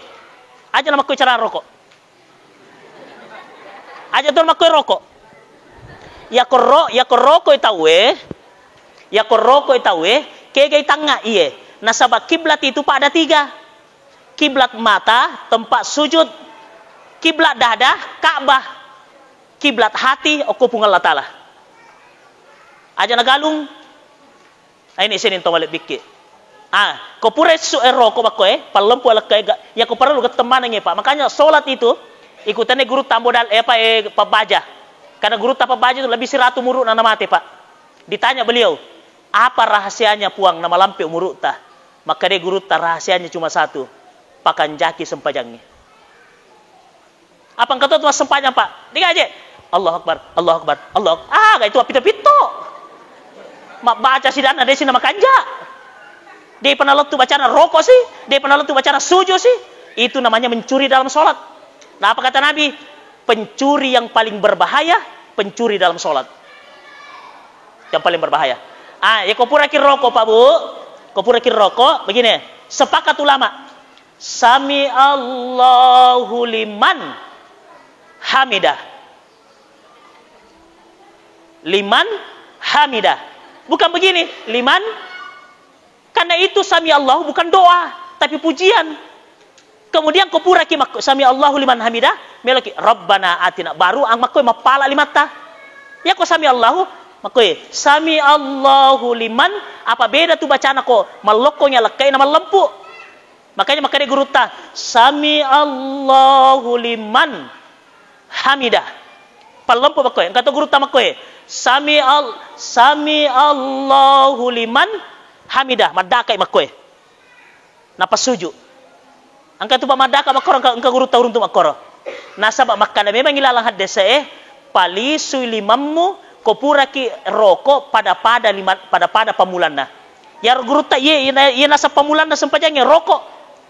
aja na makohe cara rokok. Aja tuh makoy rokok. Ya koroko itawe. Ya koroko itawe. Kegay tanga iye. Nasabak kiblat itu Pak ada 3. Kiblat mata, tempat sujud. Kiblat dada, Ka'bah. Kiblat hati, okupung Allah Ta'ala. Aja nagalung. Ini sinin to malik bikki. Kopure rokok makoy. Palempu alakai. Ya ko perlu ketemanannya Pak. Makanya sholat itu ikutannya guru tambodal pabaja. Karena guru pabaja itu lebih 100 muruk na mati Pak. Ditanya beliau, apa rahasianya puang nama lampe muruk tah? Maka dia guru rahasianya cuma 1, pakan jaki sempajangnya. Apa engkau tahu sempajang Pak? Dia aja. Allah Akbar, Allah Akbar, Allah Akbar. Itu apito-pito. Mak baca sidana dia sini makanja. Dia pernah letu bacaan rokok sih, dia pernah letu bacaan suju sih. Itu namanya mencuri dalam sholat. Nah, apa kata Nabi? Pencuri yang paling berbahaya, pencuri dalam sholat. Yang paling berbahaya. Ya kau pura kira rokok Pak Bu. Kau pura kira rokok, begini. Sepakat ulama. Sami Allahu liman hamidah. Liman hamidah. Bukan begini. Liman. Karena itu sami Allahu bukan doa, tapi pujian. Kemudian kau pura ki sami Allahu liman hamidah, melaki Rabbana atina, baru ang makoy mapala limata. Ya kau sami Allahu, makoy sami Allahu liman, apa beda tu bacaan ko malokonya lekay na malempu. Makanya guru ta sami Allahu liman hamidah. Palempu makoy, kata guru ta makoy sami Allahu liman hamidah, madakai makoy. Napa suju? Angka tu pamadaka makoro angka guru taurun tu makoro. Nasabak makana memang ilalang hadese pali sui limammu kopura ki rokok pada pamulanna. Ya guru ta ye nasa pamulanna sempajangnya rokok.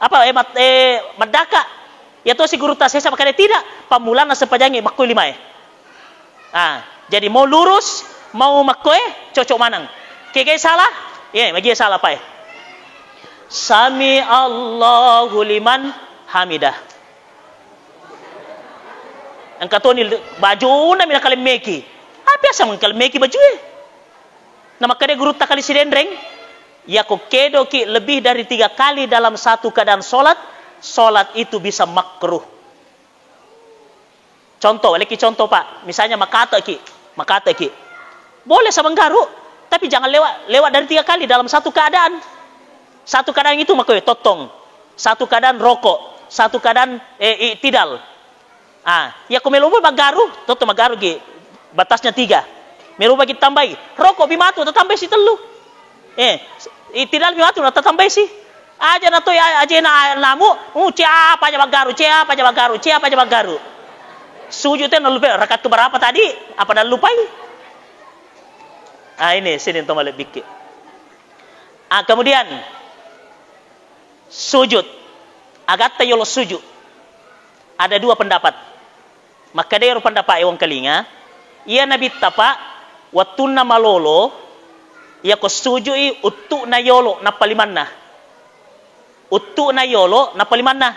apa madaka ya to si guru ta sesa makanya tidak pamulana sempajangi makoi lima jadi mau lurus mau makoi cocok manang keke salah bagi salah pa sami Allahu liman hamidah ang katoni baju na mina kalimeki biasa mong kalimeki baju nama kade guru ta kali sidendreng ya ko kedo ki lebih dari 3 kali dalam satu keadaan solat itu bisa makruh. Contoh, leki contoh Pak, misalnya makata ki, boleh sama garu, tapi jangan lewat dari 3 kali dalam satu keadaan. Satu keadaan itu makanya totong, satu keadaan rokok, satu keadaan tidal. Ya ko melupa magaru, toto magaru ki, batasnya 3. Melupa kita tambahi, rokok bimatu, tambah si telu. Tidal bimatu, tambah si. Aja na to aja na namu siapa aja bagaru sujud teh lupa rakaat keberapa tadi apa dah lupai ini sini to malek bikki kemudian sujud agat tayolo sujud ada 2 pendapat maka dia pendapat wong kalinga ia nabi tapa watunna malolo ia ko sujui uttu na yolo na palimanna uttu na yolo na palimanna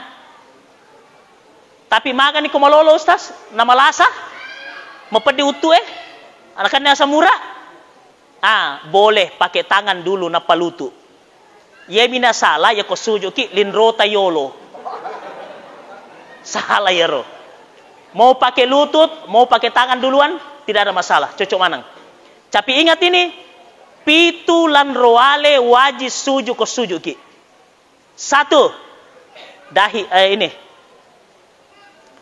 tapi maga ni kumalolo ustaz na malasa mapedi uttu anakannya samura boleh pakai tangan dulu na palutu ye mina salah ya ko sujuki linrota yolo salah ya ro mau pakai lutut mau pakai tangan duluan tidak ada masalah cocok manang tapi ingat ini pitu lan roale wajib suju ko sujuki 1 dahi ini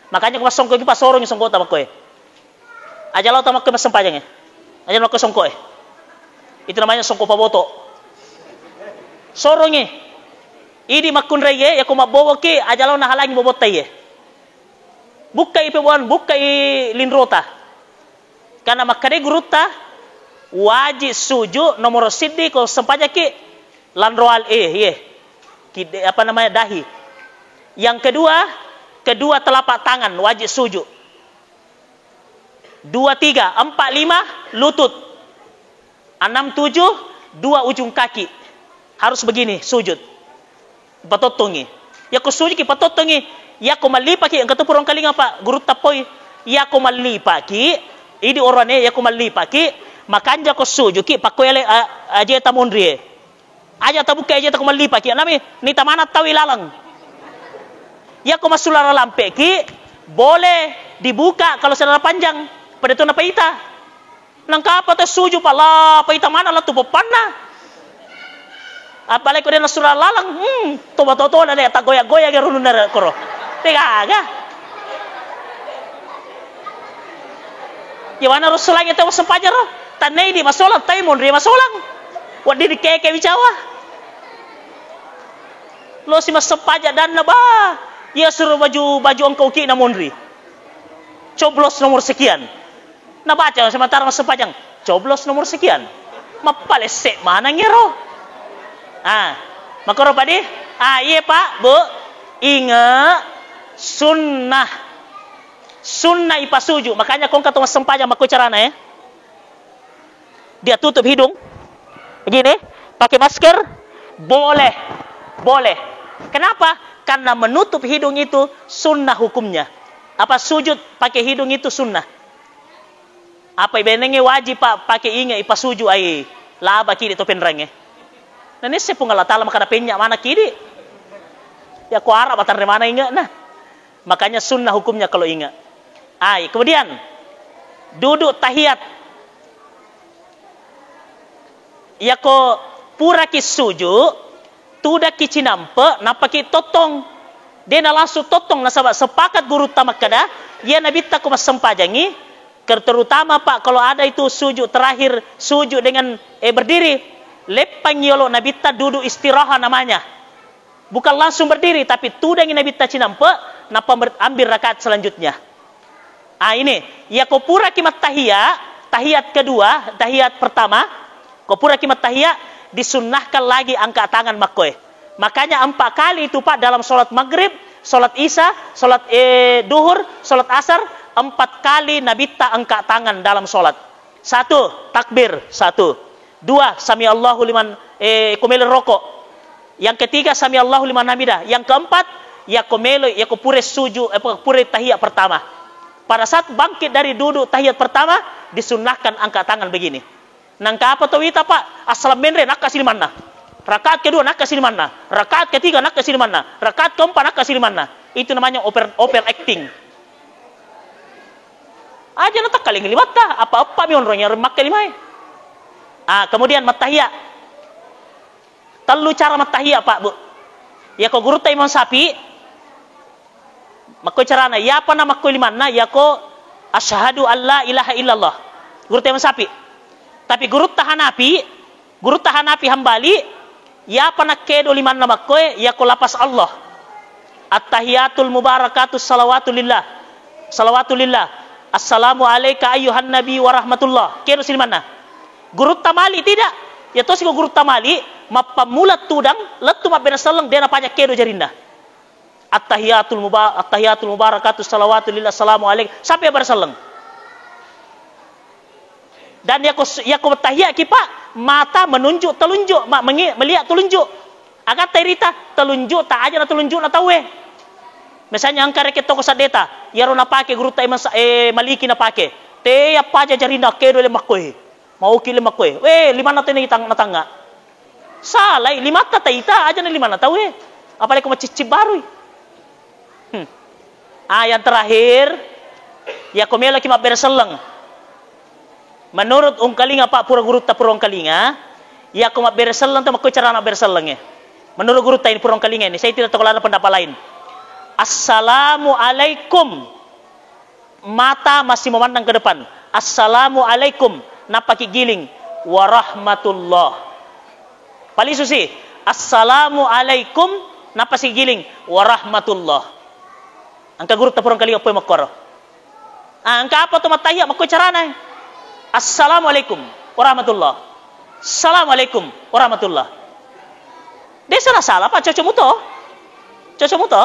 makanya kau songko pas sorong songko tamak koe aja lo tamak koe mas sempajangnya aja lo songko itu namanya songko paboto sorongnya ini makun reye ya kau mabowo ke aja lo nahalangi bobota ye buka ipewan buka linrota karena makade guruta wajib suju nomor siddi kau sempajaki lanroal apa namanya dahi. Yang kedua telapak tangan wajib sujud. 2, 3, 4, 5 lutut. 6, 7 2 ujung kaki. Harus begini sujud. Patotongi. Ya ko sujud ki patotongi. Ya ko malipaki ang katupurong kalinga pa guru tapoy. Ya ko malipaki idi orane ya ko malipaki makanja ko sujud ki pakoyle aje tamundrie. Aja tabuka aja tak malipa ki nami ni tamana tawi lalang ya ko masulara lampe ki boleh dibuka kalau saudara panjang pada tu napa ita nang kapa ta suju pala pa ita mana la tu panna apalagi ko den sulara lalang to batoto na ta goya-goya ge runun na koro tegaga ya wana rusulang ito sempajaro tanay di masolang tayo mon ri masolang wadi di keke bicawa lo si mas sepaja dan na ba ya suruh baju engkau ki na monri coblos nomor sekian na baca sementara mas sepajang coblos nomor sekian mapalesek mana ngero makoro padi iya pak bu ingat sunnah ipasuju makanya kong kata mas sempajang mako carana dia tutup hidung begini pakai masker boleh. Kenapa? Karena menutup hidung itu sunnah hukumnya. Apa sujud pakai hidung itu sunnah? Apa ibenenge wajib pak pakai inge ipa suju ai laba kiri to penrenge. Nah ini sepungala tala makana penya mana kiri? Ya ko arab atar mana inge nah. Makanya sunnah hukumnya kalau ingat. Kemudian duduk tahiyat. Ya ko pura ki suju tuda kici nampe napaki totong dia na langsung totong na sepakat guru tamak kada ya nabi tak mas sempajangi terutama pak kalau ada itu sujud terakhir sujud dengan berdiri lepang yolo nabi tak duduk istirahat namanya bukan langsung berdiri tapi tuda yang nabi tak cinampe napa ambil rakaat selanjutnya ini ya kopura kimat tahiyat kedua tahiyat pertama kopura kimat tahiyat disunnahkan lagi angkat tangan makoy Makanya 4 kali itu Pak dalam sholat maghrib, sholat isya, sholat duhur, sholat asar, 4 kali Nabi tak angkat tangan dalam sholat. 1, takbir. 1. 2, sami Allahu liman kumele rokok. Yang ketiga, sami Allahu liman hamidah. Yang keempat, ya pure sujud, pure tahiyat pertama. Pada saat bangkit dari duduk tahiyat pertama, disunnahkan angkat tangan begini. Nangka apa tahu kita Pak? Assalam menre nak kasih mana? Rakaat kedua nak kasih mana? Rakaat ketiga nak kasih mana? Rakaat keempat nak kasih mana? Itu namanya overacting. Aja nak kali ngeliwat ta? Apa-apa mi onronya remak kelimai. Kemudian matahiyat. Telu cara matahiyat Pak Bu. Ya ko guru ta imam sapi. Makoi carana ya apa nama makoi limanna ya ko asyhadu alla ilaha illallah. Guru ta imam sapi. Tapi guru ta Hanafi hambali ya apa nak kedo limanna makoi ya ko lapas Allah. At-tahiyatul mubarakatus salawatulillah. Salawatulillah. Assalamu alayka ayyuhan nabi wa rahmatullah. Kedo silmanna. Guru tamali tidak. Ya to siko guru tamali mapamulat tudang letu mabena saleng dena panya kedo jarinda. At-tahiyatul mubarakatus salawatulillah assalamu alayka sampai bersaleng. Dan ya ko tahiyat ki Pak mata menunjuk telunjuk melihat telunjuk. Agak terita telunjuk tak aja na telunjuk na tawe. Misalnya angkare ke toko sadeta, yaro na pake guru ta maliki na pake. Te apa aja jarinda kedo le makoy. Mau kile makoy. Lima na tene itang natanga. Salah, 5 taita aja na 5 na tawe. Apalagi ko macicip baru. Yang terakhir, ya komela ki berseleng. Menurut kalinga Pak pura guru ta pura kalinga, ya ko berseleng ta makoy cara na berseleng. Menurut guru ta ini pura kalinga ini, saya tidak tahu lana pendapat lain. Assalamualaikum. Mata masih memandang ke depan. Assalamualaikum. Napaki giling. Warahmatullah. Paling susi. Assalamualaikum. Napasi giling. Warahmatullah. Angka guru tapurang kali apa makoro. Angka apa tu matahiyat makoi carana. Assalamualaikum warahmatullah. Assalamualaikum warahmatullah. Desa salah Pak cocok muto.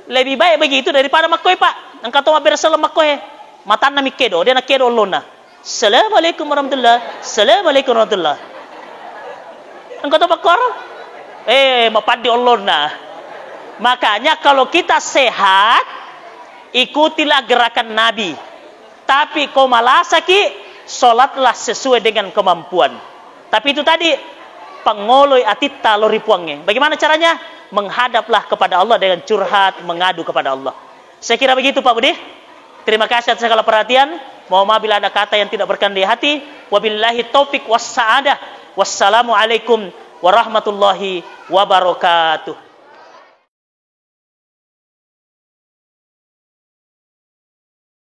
Lebih baik begitu daripada makoi Pak. Angka tu bersalam makoi. Matan na mikedo, dia nak kedo lona. Assalamualaikum warahmatullah. Assalamualaikum warahmatullah. Angka tu makoro. Mapadi lona. Makanya kalau kita sehat, ikutilah gerakan Nabi. Tapi kau malasaki, solatlah sesuai dengan kemampuan. Tapi itu tadi, pengoloi atita loripuangnya. Bagaimana caranya? Menghadaplah kepada Allah dengan curhat, mengadu kepada Allah. Saya kira begitu Pak Budi. Terima kasih atas segala perhatian. Mohon maaf bila ada kata yang tidak berkenan di hati. Wabillahi taufik was sa'adah. Wassalamualaikum warahmatullahi wabarakatuh.